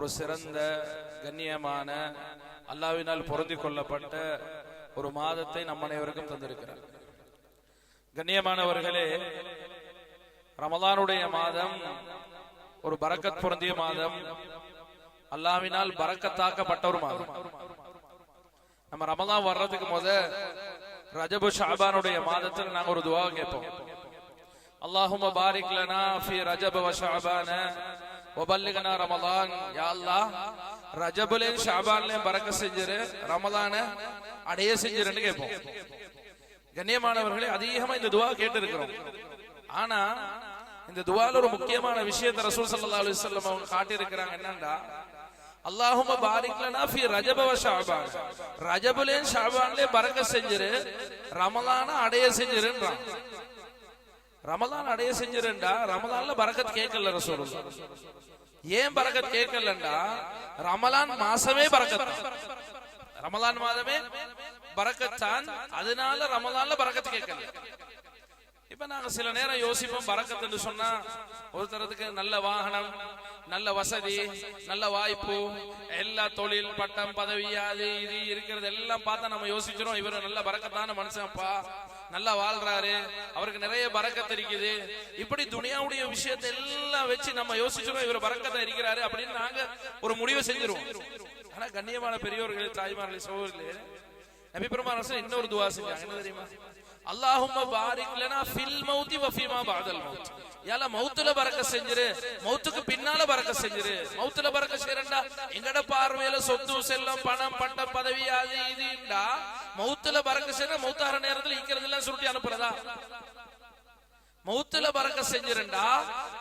ஒரு சிறந்த கண்ணியமான அல்லாஹ்வினால் பொருந்திக் கொள்ளப்பட்ட ஒரு மாதத்தை நம் அனைவருக்கும் தந்திருக்கிறார். கண்ணியமானவர்களே, ரமலானுடைய மாதம் ஒரு பரக்கத் பொருந்திய மாதம், அல்லாஹ்வினால் பரக்கத்தாக்கப்பட்ட ஒரு மாதம். நம்ம ரமலான் வர்றதுக்கு ரஜபு ஷஅபானுடைய மாதத்தில் நாங்க ஒரு துஆ கேட்போம். அல்லாஹும்ம பாரிக் லனா ஃபீ ரஜப வ ஷஅபான வ பல்லிக்னா ரமலான். யா அல்லாஹ், ரஜபுலையும் ஷஅபான்லையும் பரக்கத் செஞ்சிரு, ரமலான அடைய செஞ்சிருன்னு கேட்போம். கண்ணியமானவர்களே, அதிகமா இந்த துஆ கேட்டு இருக்கிறோம். ஆனா இந்த துஆல ஒரு முக்கியமான விஷயத்தை ரசூல் ஸல்லல்லாஹு அலைஹி வஸல்லம் அவங்க காட்டி இருக்கிறாங்க. என்னன்னா, அல்லாஹும்ம பாரிக் லனா ஃபீ ரஜப வ ஷஅபான், ரஜபுலையும் ஷஅபான்லையும் பரக்கத் செஞ்சிரு, ரமலான அடைய செஞ்சிருன்றான். ரமலான் அடைய செஞ்சிருண்டா ரமலான்ல பரக்கத் கேட்கல ரசூலுல்லாஹ். ஏன் பரக்கத் கேட்கலண்டா, ரமலான் மாசமே பரக்கத், ரமலான் மாதமே பரக்கத்தான், அதனால ரமலான்ல பரக்கத் கேட்கல. இப்ப நாங்க சில நேரம் யோசிப்போம், பரக்கத் என்று சொன்னா ஒருத்தருக்கு நல்ல வாகனம், நல்ல வசதி, நல்ல வாய்ப்பு, எல்லா தொழில், பட்டம், பதவி, அது இது இருக்கிறது எல்லாம் பார்த்தா நம்ம யோசிச்சிரும், இவர் நல்ல பரக்கத்தான மனுஷன்ப்பா, நல்லா வாழ்றாரு, அவருக்கு நிறைய பரக்கத் இருக்குது. இப்படி துனியாவுடைய விஷயத்தை எல்லாம் வச்சு நம்ம யோசிச்சிரும், இவர் பரக்கத்தா இருக்கிறாரு அப்படின்னு நாங்க ஒரு முடிவை செஞ்சிருவோம். ஆனா கண்ணியமான பெரியோர்களே, தாய்மார்களே, சகோதரர்களே, நபி பெருமானார் ரசூல் இன்னொரு துஆ செஞ்சாங்க. என்ன தெரியுமா? அல்லாஹும்ம பாரிக் லனா ஃபில் மௌத்தி வ ஃபீமா பஅதல் மௌத். யா அல்லாஹ், மௌத்துல பரக்கத் செஞ்சிரு, மௌத்துக்கு பின்னால பரக்கத் செஞ்சிரு. மௌத்துல பரக்கத் செய்றண்டா எங்கட பார்வையில சொத்து செல்லம் பணம் பட்டம் பதவி அது இதுண்டா, மௌத்துல பரக்கத் செய்ற மௌத்தார நேரத்துல இக்கிறது எல்லாம் சுருட்டி அனுப்புறதா? மௌத்துல பரக்கத் செஞ்சிருண்டா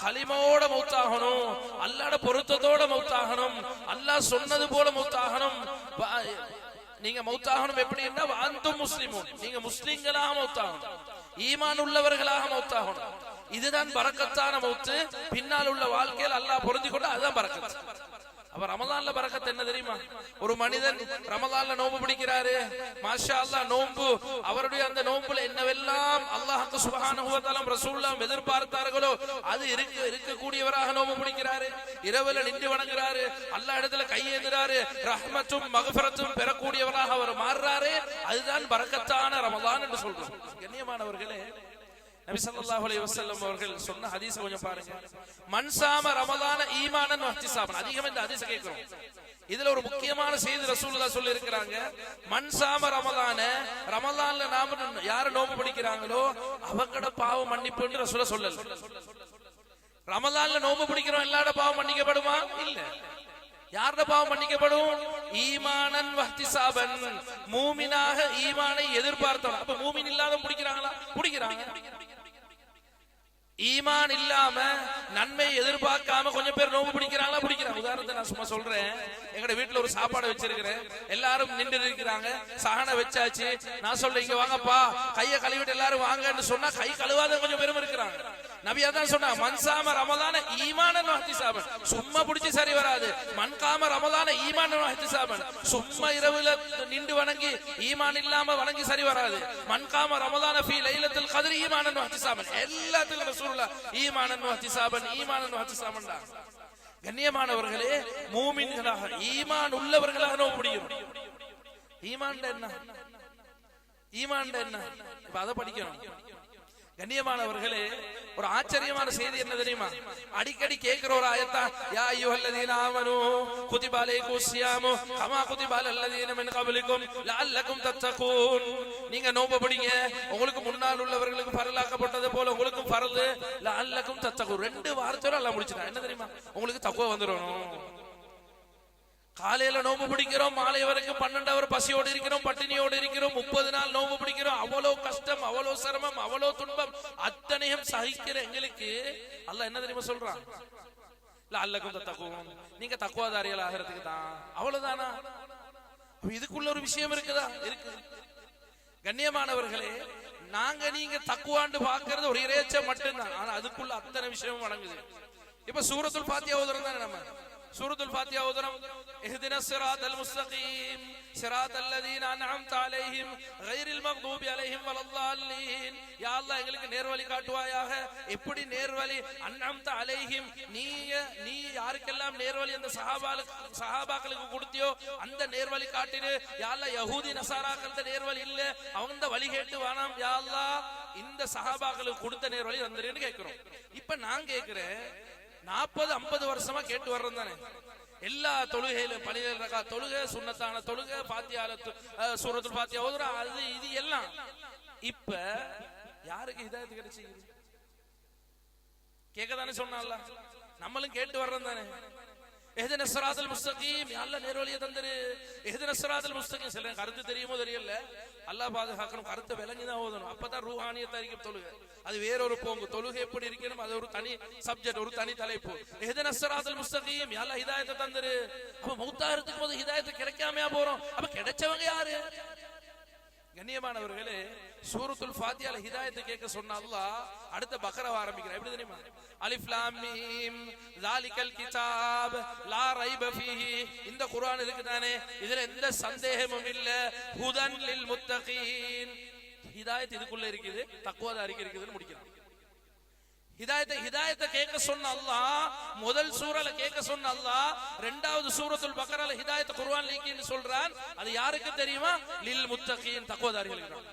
கலிமாவோட மௌத்தாகணும், அல்லாஹ்வோட பொருத்தத்தோட மௌத்தாகணும், அல்லாஹ் சொன்னது போல மௌத்தாகணும். நீங்க மௌத்தாகணும் எப்படின்னா, அன்தும் முஸ்லிமூன், நீங்க முஸ்லிம்களாக மௌத்தாகணும், ஈமான் உள்ளவர்களாக மௌத்தாகணும். இதுதான் பரக்கத்தான மௌத்து. பின்னால் உள்ள வாழ்க்கையில் அல்லாஹ் பொருந்தி கொண்டு அதுதான் பரக்கத். அப்ப ரமலான்ல பரக்கத் என்ன தெரியுமா? ஒரு மனிதன் ரமலான்ல நோன்பு பிடிக்கிறாரு, மாஷா அல்லாஹ், நோன்பு அவருடைய அந்த நோன்புல என்னவெல்லாம் அல்லாஹ் சுப்ஹானஹு வ தஆலா ரசூலுல்லாஹ் எதிர்பார்த்தார்களோ அது இருக்கக்கூடியவராக நோன்பு பிடிக்கிறாரு, இரவுல நின்று வணங்குறாரு, அல்லாஹ் இடத்துல கையேந்துறாரு, ரஹ்மத்தும் மக்ஃபிரத்தும் பெறக்கூடியவராக அவர் மாறுறாரு. அதுதான் பரக்கத்தான ரமலான் என்று சொல்றோம். கண்ணியமானவர்களே, நபி ஸல்லல்லாஹு அலைஹி வஸல்லம் அவர்கள் சொன்ன ஹதீஸ் கொஞ்சம் பாருங்க. மன் ஸாம ரமலான ஈமானன் வ இஹ்திசாபன். அதிகமா இந்த ஹதீஸ் கேக்குறோம். இதுல ஒரு முக்கியமான செய்தி ரசூலுல்லாஹ் சொல்லி இருக்கிறாங்க. மன் ஸாம ரமலான, ரமலான்ல நாம யார் நோன்பு பிடிக்கிறாங்களோ அவங்கட பாவ மன்னிப்புன்னு ரசூலுல்லாஹ் சொல்லல. ரமலான்ல நோன்பு பிடிக்கிறோம், எல்லாரோட பாவம் மன்னிக்கப்படுமா? இல்ல. யாரோட பாவம் மன்னிக்கப்படும்? ஈமானன் வ இஹ்திசாபன், மூமினாக ஈமானை எதிர்பார்த்தவன். அப்ப மூமின் இல்லாத பிடிக்கிறாங்களா? பிடிக்கிறாங்க. ஈமான் இல்லாம நன்மை எதிர்பார்க்காம கொஞ்சம் பேர் நோம்பு பிடிக்கிறாங்களா? பிடிக்கிறாங்க. உதாரணத்தை நான் சும்மா சொல்றேன். எங்கட வீட்டுல ஒரு சாப்பாடு வச்சிருக்கிறேன், எல்லாரும் நின்று இருக்கிறாங்க, சகனை வச்சாச்சு. நான் சொல்றேன், இங்க வாங்கப்பா, கைய கழுவிட்டு எல்லாரும் வாங்கன்னு சொன்னா கை கழுவாத கொஞ்சம் பேரும் இருக்கிறாங்க. நபி அதான் சொன்னா, மன்சாம ரமலான ஈமானன் வ இஹ்திசாபன். சும்மா பிடிச்சி சரி வராது. மன்காம ரமலான ஈமானன் வ இஹ்திசாபன். சும்மா இரவுல நின்று வணங்கி ஈமான் இல்லாம வணங்கி சரி வராது. மன்காம ரமலான ஃபீ லைலத்துல் கத்ர் ஈமானன் வ இஹ்திசாபன். எல்லாத்துக்கும் ரசூலுல்லாஹ் ஈமானன் வ இஹ்திசாபன், ஈமானன் வ இஹ்திசாபன். கண்ணியமானவர்களே, மூமின்களாக ஈமான் உள்ளவர்களாக நோம்பு பிடிக்கணும். ஈமான் என்ன? ஈமான் என்ன? இப்ப அதை படிக்கணும். கண்ணியமானவர்களே, ஒரு ஆச்சரியமான செய்தி என்ன தெரியுமா? அடிக்கடி கேட்கிற ஒரு ஆயத்தா, யா அய்யுஹல்லதீன ஆமனூ குதிப அலைக்குமுஸ் ஸியாமு கமா குதிப அலல்லதீன மின் கப்லிக்கும் லஅல்லக்கும் தத்தகூன். நீங்க நோன்பு பிடிங்க, உங்களுக்கு முன்னால் உள்ளவர்களுக்கு ஃபர்லாக்கப்பட்டது போல உங்களுக்கும் ஃபர்து, லஅல்லக்கும் தத்தகூன். ரெண்டு வார்த்தையோட அல்லாஹ் முடிச்சிட்டான். என்ன தெரியுமா? உங்களுக்கு தக்வா வந்துடணும். காலையில நோம்பு பிடிக்கிறோம், மாலை வரைக்கும் 12 hour பசியோடு இருக்கிறோம், பட்டினியோடு இருக்கிறோம், 30 நாள் நோம்பு பிடிக்கிறோம். அவ்வளவு கஷ்டம், அவ்வளவு சிரமம், அவ்வளவு துன்பம், அத்தனையும் சகிக்கிற எங்களுக்கு அல்லாஹ் என்ன தெரியுமா சொல்றான்? லஅல்லக்கும் தத்தகூன், நீங்க தக்வாதாரிகள் ஆகிறதுக்கு தான். அவ்வளவுதானா? இதுக்குள்ள ஒரு விஷயம் இருக்குதா? இருக்கு. கண்ணியமானவர்களே, நாங்க நீங்க தக்வான்னு பாக்குறது ஒரு இறைச்சம் மட்டும்தான். ஆனா அதுக்குள்ள அத்தனை விஷயமும் வழங்குது. இப்ப சூரத்துல் ஃபாத்திஹா ஓதுறோம் தானே நம்ம. சூரத்துல் ஃபாத்திஹா ஓதுறோம். இஹ்தினஸ் ஸிராத்தல் முஸ்தகீம் ஸிராத்தல் லதீன அன்அம்த அலைஹிம் கைரில் மக்தூபி அலைஹிம் வலல்லாலீன். யா அல்லாஹ், எங்களுக்கு நேர்வழி காட்டுவாயாக. எப்படி நேர்வழி? அன்அம்த அலைஹிம், நீ யாருக்கெல்லாம் நேர்வழி அந்த சஹாபாக்களுக்கு கொடுத்தியோ அந்த நேர்வழி காட்டினு. யா அல்லாஹ் யஹூதி நசாராக்கள் நேர்வழி இல்ல, அவங்க வழி கேட்டு வேணாம். யா அல்லாஹ் இந்த சஹாபாக்களுக்கு கொடுத்த நேர்வழி வந்துருன்னு கேட்கிறோம். இப்ப நான் கேட்கிறேன், 40-50 வருஷமா கேட்டு வர்றோம் தானே. எல்லா தொழுகையிலும் 12 ரகாத் தொழுகை, சுன்னத்தான தொழுகை, ஃபாத்தியால சூரத்துல் ஃபாத்தியா ஓதுறோம், அது இது எல்லாம். இப்ப யாருக்கு ஹிதாயத் கிடைச்சு கேட்கதானே சொன்னால, நம்மளும் கேட்டு வர்றோம் தானே. இஹ்தின ஸிராத்தல் முஸ்தகீம், யா அல்லாஹ் நேர்வழியை தந்துரு. இஹ்தின ஸிராத்தல் முஸ்தகீம். சில கருத்து தெரியுமோ தெரியல, அல்லாஹ் பாதுகாக்கணும். கருத்தை விளங்கிதான் ஓதணும், அப்பதான் ரூஹானியத் அறிக்கும் தொழுகை. அது வேறொரு போங்கு. தொழுகை எப்படி இருக்கணும் அது ஒரு தனி சப்ஜெக்ட், ஒரு தனி தலைப்பு. இஹ்தின ஸிராத்தல் முஸ்தகீம், யா அல்லாஹ் ஹிதாயத்தை தந்துரு. அப்ப மௌத்தாகிறதுக்கு போது ஹிதாயத்தை கிடைக்காமையா போறோம். அப்ப கிடைச்சவங்க யாரு? கண்ணியமானவர்களே, சூரத்துல் ஃபாத்தியால ஹிதாயத்தை கேட்க சொன்ன அல்லாஹ் அடுத்த பக்ரா ஆரம்பிக்கிறார். எப்படி தெரியுமா? அலிஃப் லாம் மீம் ஸாலிகல் கிதாப் லா ரைப ஃபீஹி. இந்த குர்ஆன் இருக்குதானே, இதுல எந்த சந்தேகமும் இல்ல. ஹுதன் லில் முத்தகீன். ஹிதாயத் இதுக்குள்ள இருக்குது, தக்வாதாரிக்கு இருக்குதுன்னு முடிக்கிறான். ஹிதாயத்தை கேட்க சொன்ன அல்லாஹ் முதல் சூறால கேட்க சொன்ன அல்லாஹ் இரண்டாவது சூரத்துல் பக்ரால ஹிதாயத் குர்ஆன் லீக்கின்னு சொல்றான். அது யாருக்கு தெரியுமா? லில் முத்தகீன், தக்வாதாரிகளுக்கு தான்,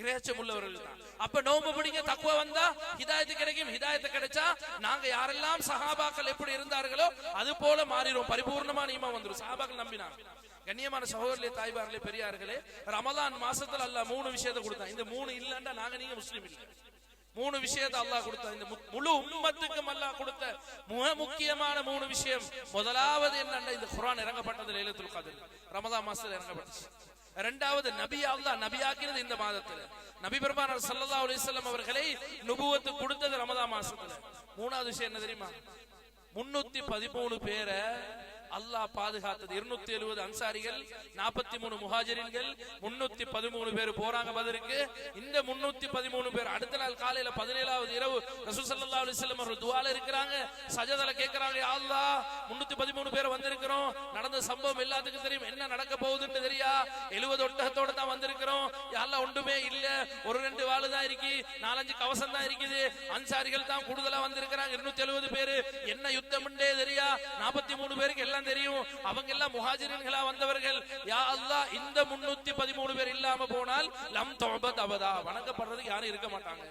இறையச்சம் உள்ளவர்களுக்கு தான். அப்ப நோன்பு பிடிங்க, தக்வா வந்தா ஹிதாயத் கிடைக்கும். ஹிதாயத் கிடைச்சா நாங்க யாரெல்லாம் சஹாபாக்கள் எப்படி இருந்தார்களோ அது போல மாறிடும், பரிபூர்ணமான ஈமான் வந்துரும். சஹாபாக்கள் நம்பினாங்க. கண்ணியமான சகோதரர்களே, தாய்மார்களே, பெரியார்களே, ரமலான் மாசத்துல அல்லாஹ் 3 விஷயத்தை கொடுத்தான். இந்த 3 இல்லன்னா நாங்க நீங்க முஸ்லிம் இல்ல. 3 விஷயத்தை அல்லாஹ் கொடுத்தான். இந்த முழு உம்மத்துக்கும் அல்லாஹ் கொடுத்த மிக முக்கியமான 3 விஷயம். முதலாவது என்னன்னா, இந்த குர்ஆன் இறங்கப்பட்டது லைலத்துல் கத்ர், ரமலான் மாசத்துல இறங்கப்பட்டுச்சு. இரண்டாவது அல்லாஹ் நபியாக்கினது இந்த மாதத்துல. நபி பெருமானார் ஸல்லல்லாஹு அலைஹி வஸல்லம் அவர்களை நுபுவத் கொடுத்தது ரமலான் மாசத்துல. மூணாவது விஷயம் என்ன தெரியுமா? 313 பேரை அல்லாஹ் பாதுகாத்தது. 270 அன்சாரிகள், 43 முஹாஜிரின்கள், 313 பேர் போறாங்க பத்ருக்கு. இந்த 313 பேர் அடுத்த நாள் காலையில 17வது இரவு ரசூல் ஸல்லல்லாஹு அலைஹி வஸல்லம் அவர்கள் துஆல இருக்கிறாங்க, சஜதால கேக்குறாங்க, யா அல்லாஹ் 313 பேர் வந்திருக்கிறோம், நடந்த சம்பவம் எல்லாத்துக்கும் தெரியும், என்ன நடக்க போகுதுன்னு தெரியா, 70 ஒட்டகத்தோட தான் வந்திருக்கிறோம், யா அல்லாஹ் ஒன்றுமே இல்ல, ஒரு 2 வாளு தான் இருக்கு, 4-5 கவசம் தான் இருக்குது, அன்சாரிகள் தான் கூடுதலா வந்திருக்கிறாங்க 270 பேர், என்ன யுத்தம்ன்றே தெரியா, 43 பேருக்கு எல்லாம் தெரியும், அவங்க எல்லாம் முஹாஜிரின்களா வந்தவர்கள். யா அல்லாஹ் இந்த 313 பேர் இல்லாம போனால் லம் துஅபத் அபதா, வணங்கப்படுறதுக்கு யாரும் இருக்க மாட்டாங்க.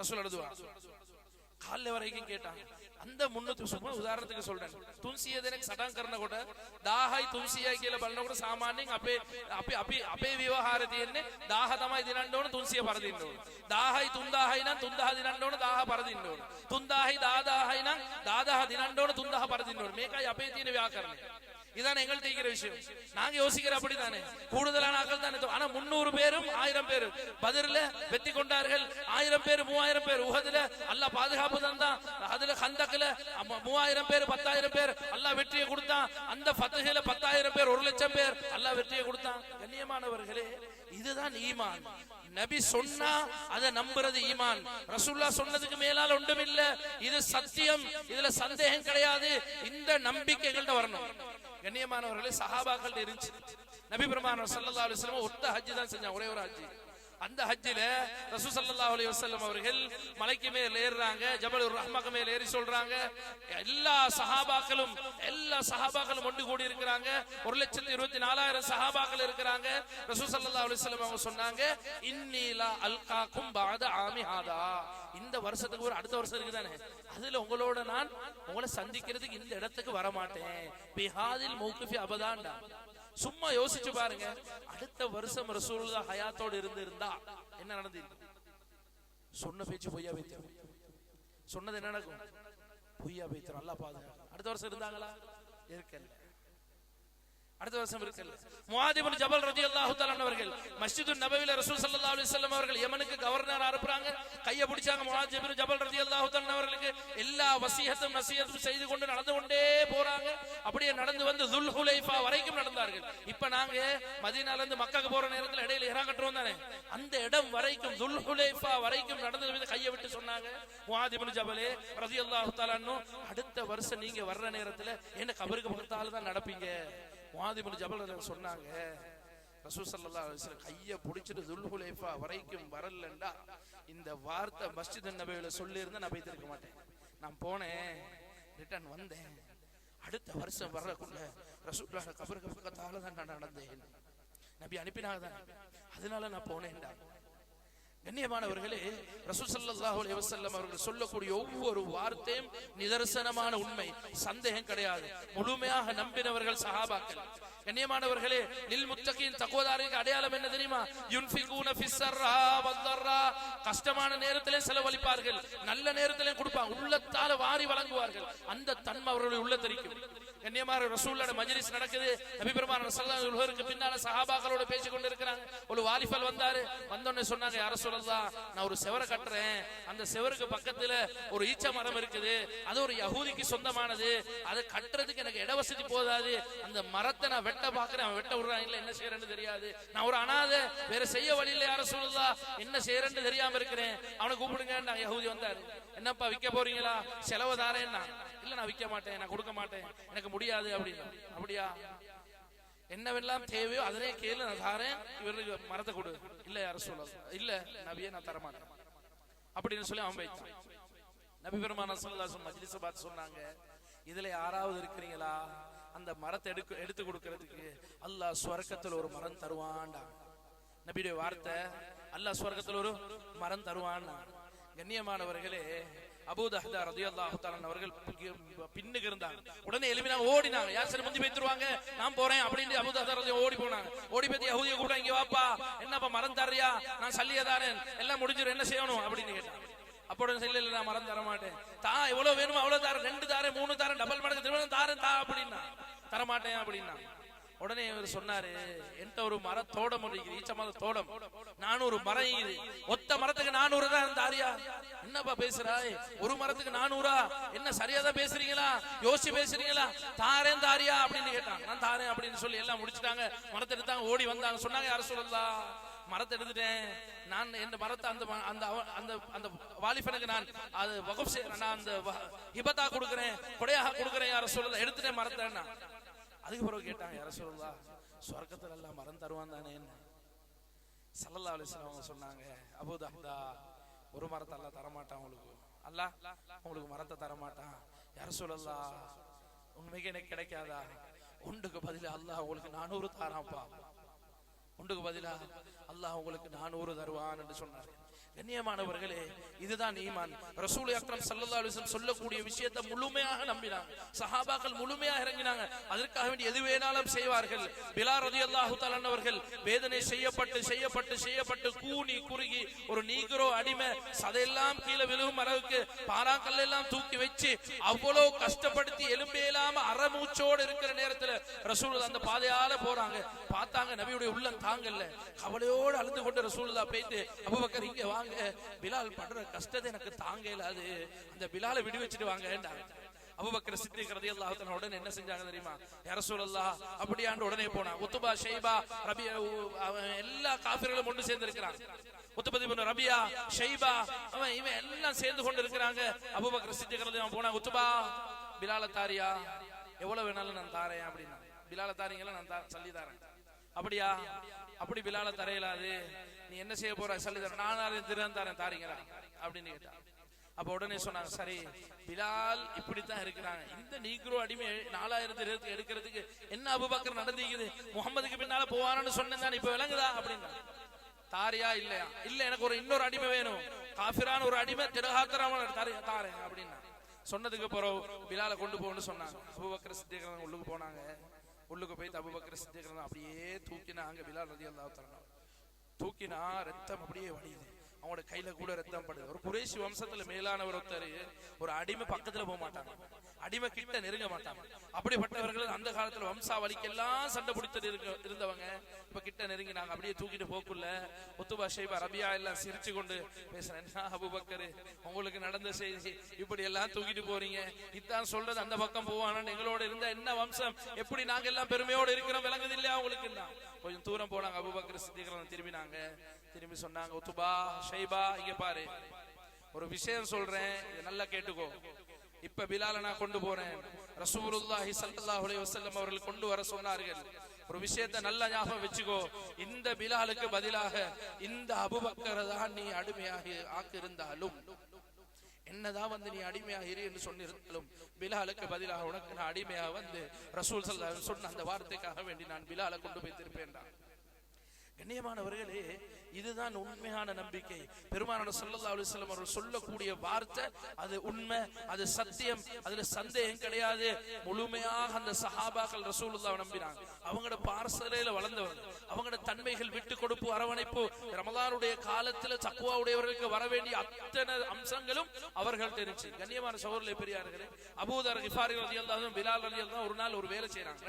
ரசூல் அழுதுவா காலைல வரைக்கும் கேட்டாங்க. அந்த 300 சும்மா உதாரணத்துக்கு சொல்றேன். तुलसी देने सटांग करना कोटा दाहाई तुलसी आई केला बलना कोटा सामान्य अपे अपे अपे अपे विवाहार दियन्ने दाहा तमाई दिनांडोन तुलसी परदिंडोन दाहाई तुंदाहाई ना तुंदाहा दिनांडोन दाहा परदिंडोन तुंदाहाई दादाहाई ना दादाहा दिनांडोन तुंदाहा परदिंडोन मेकाई अपे तीन व्याकरण இதான் எங்கள்ட்ட இருக்கிற விஷயம். நாங்க யோசிக்கிற அப்படித்தானே, கூடுதலான ஆட்கள் தானே. ஆனா 300 பேரும் 1000 பேர் பத்ர்ல வெற்றி கொண்டார்கள். 1000 பேர் 3000 பேர் உஹதுல அல்லாஹ் பாதுகாப்பு தந்தான். அதுல கந்தக்ல 3000 பேர் 10000 பேர் அல்லாஹ் வெற்றியை கொடுத்தான். அந்த ஃபத்ஹில 10000 பேர் 1,00,000 பேர் அல்லாஹ் வெற்றியை கொடுத்தான். கண்ணியமானவர்களே, இதுதான் ஈமான். நபி சொன்னா அதை நம்புறது ஈமான். ரசூலுல்லாஹ் சொன்னதுக்கு மேலால ஒன்றும் இல்ல, இது சத்தியம், இதுல சந்தேகம் கிடையாது. இந்த நம்பிக்கை எங்கள்ட்ட வரணும். கண்ணியமானவர்களே, சஹாபாக்கள் இருந்துச்சு. நபி பெருமானார் ஸல்லல்லாஹு அலைஹி வஸல்லம் ஒத்த ஹஜ் தான் செஞ்சாங்க, ஒரே ஒரு ஹஜ். அந்த ஹஜ்ஜில ரசூல் ஸல்லல்லாஹு அலைஹி வஸல்லம் அவர்கள் மலைக்கு மேல் ஏறுறாங்க, ஜபலுர் ரஹ்மாக்கு மேல் ஏறி சொல்றாங்க. எல்லா சஹாபாக்களும் ஒன்று கூடி இருக்கிறாங்க. 1,24,000 சஹாபாக்கள் இருக்கிறாங்க. ரசூல் ஸல்லல்லாஹு அலைஹி வஸல்லம் அவங்க சொன்னாங்க, இன்னி லா அல்காக்கும் பஅத ஆமி ஹாதா, இந்த வருஷத்துக்கு ஒரு அடுத்த வருஷம் இருக்குதானே, அதுல உங்களோட நான் உங்களை சந்திக்கிறதுக்கு இந்த இடத்துக்கு வர மாட்டேன். பிஹாதில் மௌகிஃபி அபதான்டா. சும்மா யோசிச்சு பாருங்க, அடுத்த வருஷம் ரசூலுல்லாஹ் ஹயாத்தோடு இருந்தா என்ன நடந்திருக்கு? சொன்ன பேச்சு பொய்யா வைத்தோம், சொன்னது என்ன நடக்கும்? பொய்யா வைத்தோம். அல்லாஹ் பாதுகாக்க. அடுத்த வருஷம் இருந்தாங்களா? இருக்கல. அடுத்த வருஷம் இருக்கல. முஆத் இப்னு ஜபல் ரலியல்லாஹு தஆலா அவர்கள் மஸ்ஜிதுன் நபவில ரசூல் ஸல்லல்லாஹு அலைஹி வஸல்லம் அவர்கள் யமனுக்கு கவர்னர் அனுப்புறாங்க. கையை பிடிச்சாங்க. முஆத் இப்னு ஜபல் ரலியல்லாஹு தஆலா அவர்களுக்கு எல்லா வசியத்தும் நசியத்தும் செய்து கொண்டு நடந்து கொண்டே போறாங்க. அப்படியே நடந்து வந்து துல் ஹுலைஃபா வரைக்கும் நடந்தார்கள். இப்ப நாங்க மதீனால இருந்து மக்காக்கு போற நேரத்துல இடையில இஹ்ராம் கட்டுறோம் தானே, அந்த இடம் வரைக்கும் துல் ஹுலைஃபா வரைக்கும் நடந்து கையை விட்டு சொன்னாங்க, முஆத் இப்னு ஜபல் ரலியல்லாஹு தஆலா அடுத்த வருஷம் நீங்க வர்ற நேரத்துல என்ன கபருக்கு பக்கத்தால தான் நடப்பீங்க. முஆத் இப்னு ஜபல் சொன்னாங்க, ரசூல் ஸல்லல்லாஹு அலைஹி வஸல்லம் கையை பிடிச்சிட்டு துல் ஹுலைஃபா வரைக்கும் வரலண்டா இந்த வார்த்தை மஸ்ஜித் நபவில சொல்லி இருந்தா நான் போயிட்டு இருக்க மாட்டேன். நான் போனேன், ரிட்டர்ன் வந்தேன். அடுத்த வருஷம் வர்றக்குள்ள ரசூலுல்லாஹ் கபருக்கு பக்கத்தால தான் நான் நடந்தேன். நபி அனுப்பினாங்க, அதனால நான் போனேன்டா. கண்ணியமானவர்களே, ரசூல் ஸல்லல்லாஹு அலைஹி வஸல்லம் அவர்கள் சொல்லக்கூடிய ஒவ்வொரு வார்த்தையும் நிதர்சனமான உண்மை, சந்தேகம் கிடையாது. முழுமையாக நம்பினவர்கள் சஹாபாக்கள். கண்ணியமானவர்களே, லில் முத்தகீன் தக்வாதாரிக்கு அடையாளம் என்ன தெரியுமா? யுன்ஃபிகூன ஃபிஸ்ஸர்ரா வத்தர்ரா, கஷ்டமான நேரத்திலே செலவழிப்பார்கள், நல்ல நேரத்திலே கொடுப்பாங்க, உள்ளத்தால வாரி வழங்குவார்கள். அந்த தன்மை அவர்களுடைய உள்ளத்தரிக்கும். கண்ணியமான ரசூலுல்லாஹ் மஜ்லிஸ் நடக்குது, நபி பெருமானார் ஸல்லல்லாஹு அலைஹி வஸல்லம் பின்னால சஹாபாக்களோட பேசிக் கொண்டிருக்கிறாங்க. ஒரு வாலிபல் வந்தாரு. வந்தோடனே சொன்னாங்க, யா ரசூலல்லாஹ், நான் ஒரு செவரை கட்டுறேன், அந்த செவருக்கு பக்கத்துல ஒரு ஈச்ச மரம் இருக்குது, அது ஒரு யஹூதிக்கு சொந்தமானது, அதை கட்டுறதுக்கு எனக்கு இட வசதி போதாது, அந்த மரத்தை நான் வெட்ட பாக்குறேன், அவன் வெட்ட விடுறாங்க, என்ன செய்யறேன்னு தெரியாது, நான் ஒரு அனாதை, வேற செய்ய வழி இல்லை, யா ரசூலல்லாஹ், என்ன செய்யறேன்னு தெரியாம இருக்கிறேன், அவனை கூப்பிடுங்க. யஹூதி வந்தாரு. என்னப்பா விற்க போறீங்களா? செலவு தாரேன்னா. இல்ல நான் விற்க மாட்டேன், நான் கொடுக்க மாட்டேன், எனக்கு முடியாது அப்படின்னு. அப்படியா, என்னவெல்லாம் தேவையோ அதனே கேளு, நான் தாரேன், இவருக்கு மரத்தை கொடு. இல்ல யார சொல்ல, இல்ல நபியே நான் தரமாட்டேன் அப்படின்னு சொல்லி அவன் வைத்தான். நபி பெருமானார் ஸல்லல்லாஹு அலைஹி வஸல்லம் மஜ்லிஸை பார்த்து சொன்னாங்க, இதுல யாராவது இருக்கிறீங்களா, அந்த மரத்தை எடுத்து கொடுக்கிறதுக்கு அல்லாஹ் சுவர்க்கத்தில் ஒரு மரம் தருவான்டா. நபியுடைய வார்த்தை, அல்லாஹ் சுவர்க்கத்தில் ஒரு மரம் தருவான். கண்ணியமானவர்களே, அபூ தஹ்தா ரலியல்லாஹு தஆலா அவர்கள் பின்னுக்கு இருந்தாங்க. உடனே எழுப்பினாங்க, ஓடினாங்க. யார் சரி முந்தி போய்த்துருவாங்க, நான் போறேன் அப்படின்னு அபூ தஹ்தா ரலியல்லாஹு ஓடி போனாங்க. ஓடி போய் யஹூதியை கூட, இங்க வாப்பா, என்னப்பா மரம் தர்றியா, நான் சல்லிய தாரேன், எல்லாம் முடிஞ்சிடும், என்ன செய்யணும் அப்படின்னு கேட்டாங்க. அப்போ இல்ல இல்ல நான் மரம் தர மாட்டேன், தா எவ்வளவு வேணுமோ அவ்வளவு தாரேன், 2 தாரேன் 3 தாரேன், டபுள் மடங்கு தாரேன் தா அப்படின்னா, தரமாட்டேன் அப்படின்னா. உடனே இவர் சொன்னாரு, என்கிட்ட ஒரு மர தோடம் இருக்குது, ஈச்ச மர தோடம், 400 மரம் இருக்குது, ஒத்த மரத்துக்கு 400 தான் தாரியா. என்னப்பா பேசுறாய், ஒரு மரத்துக்கு 400? என்ன சரியாதான் பேசுறீங்களா, யோசிச்சு பேசுறீங்களா, தாரேன் தாரியா அப்படின்னு கேட்டான். நான் தாரேன் அப்படின்னு சொல்லி எல்லாம் முடிச்சுட்டாங்க. மரத்தை எடுத்தாங்க, ஓடி வந்தாங்க. சொன்னாங்க, யார சொல்லலாம், மரத்தை எடுத்துட்டேன், நான் இந்த மரத்தை அந்த அந்த அந்த அந்த வாலிபனுக்கு நான் அது வகுப் செய்யறேன், நான் அந்த ஹிபத்தா கொடுக்குறேன், கொடையாக கொடுக்குறேன், யார சொல்லலாம், எடுத்துட்டேன் மரத்தை. அதுக்கு பிறகு கேட்டாங்க, யார சொல்லலாம், சொர்க்கத்துல எல்லாம் மரம் தருவான் தானே. ஸல்லல்லாஹு அலைஹி வஸல்லம் அவங்க சொன்னாங்க, அபூ தஹ்தா, ஒரு மரத்தை அல்லாஹ் தரமாட்டான் உங்களுக்கு, அல்லாஹ் உங்களுக்கு மரத்தை தரமாட்டான். யார சொல்லலாம், உண்மைக்கு எனக்கு கிடைக்காதா, ஒன்றுக்கு பதிலா அல்லாஹ் உங்களுக்கு 400 தாராப்பா, ஒன்றுக்கு பதிலா அல்லாஹ் உங்களுக்கு 400 தருவான் என்று சொன்னார். கண்ணியமானவர்களே, இதுதான் ஈமான். ரசூல் அக்ரம் ஸல்லல்லாஹு அலைஹி வஸல்லம் சொல்லக்கூடிய விஷயத்தை முழுமையாக நம்பினாங்க. சஹாபாக்கள் முழுமையாக இறங்கினாங்க. அதற்காக வேண்டி எது வேணாலும் செய்வார்கள். பிலால் ரலியல்லாஹு தஆலா அவர்கள் வேதனை செய்யப்பட்டு செய்யப்பட்டு செய்யப்பட்டு கூனி குறுகி ஒரு நீக்ரோ அடிமை சதையெல்லாம் கீழே விழுகும் அளவுக்கு பாறாக்கல் எல்லாம் தூக்கி வச்சு அவ்வளவு கஷ்டப்படுத்தி எலும்பேலாம அறமூச்சோடு இருக்கிற நேரத்தில் ரசூல் அந்த பாதையால போறாங்க. பார்த்தாங்க, நபியுடைய உள்ளம் தாங்கல்ல, கவலையோடு அழுது கொண்டு ரசூலுல்லாஹ் போயிட்டு, அபூபக்கர் இங்க வாங்க, பிலால் படுற கஷ்டத்தை எனக்கு தாங்க இயலாது, அந்த பிலாலை விடு வச்சுட்டு வாங்க. அபூபக்கர் சித்திக் ரலியல்லாஹு தஆலா உடனே என்ன செஞ்சாங்க தெரியுமா, யா ரசூலல்லாஹ் அப்படியாண்டு உடனே போனாங்க. உத்பா, ஷைபா, ரபியா, எல்லா காஃபிர்களும் ஒன்று சேர்ந்து இருக்கிறாங்க. உத்பா இப்னு ரபியா, ஷைபா, இவன் எல்லாம் சேர்ந்து கொண்டு இருக்கிறாங்க. அபூபக்கர் சித்திக் ரலியல்லாஹு போனாங்க, உத்பா பிலாலை தாரியா, எவ்வளவு வேணாலும் நான் தாரேன் அப்படின்னா. பிலாலை தாரீங்களா, நான் சொல்லி தாரேன். அப்படியா, அப்படி பிலாலை தரையலாது, நீ என்ன செய்ய போற, சொல்லி தர, 4000 திர்ஹம் தரேன், தாரீங்களா அப்படின்னு கேட்டா. அப்ப உடனே சொன்னாங்க, சரி பிலால் இப்படித்தான் இருக்கிறாங்க, இந்த நீக்ரோ அடிமை 4000 திர்ஹத்துக்கு எடுக்கிறதுக்கு என்ன அபூபக்கர் நடந்துக்குது, முகமதுக்கு பின்னால போவான்னு சொன்னேன், இப்ப விளங்குதா அப்படின்னா. தாரியா இல்லையா, இல்ல எனக்கு ஒரு இன்னொரு அடிமை வேணும், காஃபிரான ஒரு அடிமை, திரகாத்திரமான தாரேன் அப்படின்னா. சொன்னதுக்கு பிறகு பிலாலை கொண்டு போன்னு சொன்னாங்க. அபூபக்கர் சித்திக் உள்ளுக்கு போனாங்க. உள்ளுக்கு போய் அபூபக்கர் சித்திக் அப்படியே தூக்கினாங்க. பிலால் ரலியல்லாஹு தஆலா தூக்கினா ரத்தம் அப்படியே வடியுது, அவங்களோட கையில கூட ரத்தம் படுது. ஒரு குறைஷி வம்சத்துல மேலானவர் ஒருத்தர், ஒரு அடிமை பக்கத்துல போக மாட்டாங்க, அடிமை கிட்ட நெருங்க மாட்டாங்க. அப்படிப்பட்டவர்கள் அந்த காலத்துல வம்சாவளிக்கெல்லாம் சண்டை பிடித்து இருந்தவங்க இப்ப கிட்ட நெருங்கினாங்க. அப்படியே தூக்கிட்டு போக்குள்ள உத்பா, ஷைபா, ரபியா எல்லாம் சிரிச்சு கொண்டு பேசுறேன், அபூபக்கர் உங்களுக்கு நடந்த செய்தி, இப்படி எல்லாம் தூக்கிட்டு போறீங்க, இதான் சொல்றது, அந்த பக்கம் போவானு எங்களோட இருந்த என்ன வம்சம், எப்படி நாங்க எல்லாம் பெருமையோடு இருக்கிறோம், விளங்குது இல்லையா உங்களுக்கு. கொஞ்சம் தூரம் போனாங்க. அபூபக்கர் சித்திக் திரும்பினாங்க. திரும்பி சொன்னாங்க, உத்பா, ஷைபா, இங்க பாரு, ஒரு விஷயம் சொல்றேன், நல்லா கேட்டுக்கோ. இப்ப பிலாலை நான் கொண்டு போறேன், ரசூலுல்லாஹி ஸல்லல்லாஹு அலைஹி வஸல்லம் அவர்கள் கொண்டு வர சொன்னார்கள். ஒரு விஷயத்தை நல்ல ஞாபகம் வச்சுக்கோ, இந்த பிலாலுக்கு பதிலாக இந்த அபூபக்கரை தான் நீ அடிமையாக ஆக்கியிருந்தாலும் என்னதான் வந்து நீ அடிமையாக இரு என்று சொன்னிருந்தாலும் பிலாலுக்கு பதிலாக உனக்கு நான் அடிமையாக வந்து ரசூல் ஸல்லல்லாஹு அலைஹி வஸல்லம் சொன்ன அந்த வார்த்தைக்காக வேண்டி நான் பிலாலை கொண்டு போய் திருப்பேன். கண்ணியமானவர்களே, இதுதான் உண்மையான நம்பிக்கை. பெருமானார் ஸல்லல்லாஹு அலைஹி வஸல்லம் அவர்கள் சொல்லக்கூடிய வார்த்தை அது உண்மை, அது சத்தியம், அதுல சந்தேகம் கிடையாது. முழுமையாக அந்த சஹாபாக்கள் ரசூலுல்லாஹ் நம்பினாங்க. அவங்களோட பார்சலையில வளர்ந்தவர்கள், அவங்களோட தன்மைகள், விட்டு கொடுப்பு, அரவணைப்பு, ரமலானுடைய காலத்துல தக்வாவுடையவர்களுக்கு வர வேண்டிய அத்தனை அம்சங்களும் அவர்கள் தெரிஞ்சு. கண்ணியமான சகோதரர்களே, பெரியார்களே, அபூதர் கிஃபாரி ரலியல்லாஹு அன்ஹு, பிலால் ரலியல்லாஹு அன்ஹு ஒரு நாள் ஒரு வேலை செய்யறாங்க.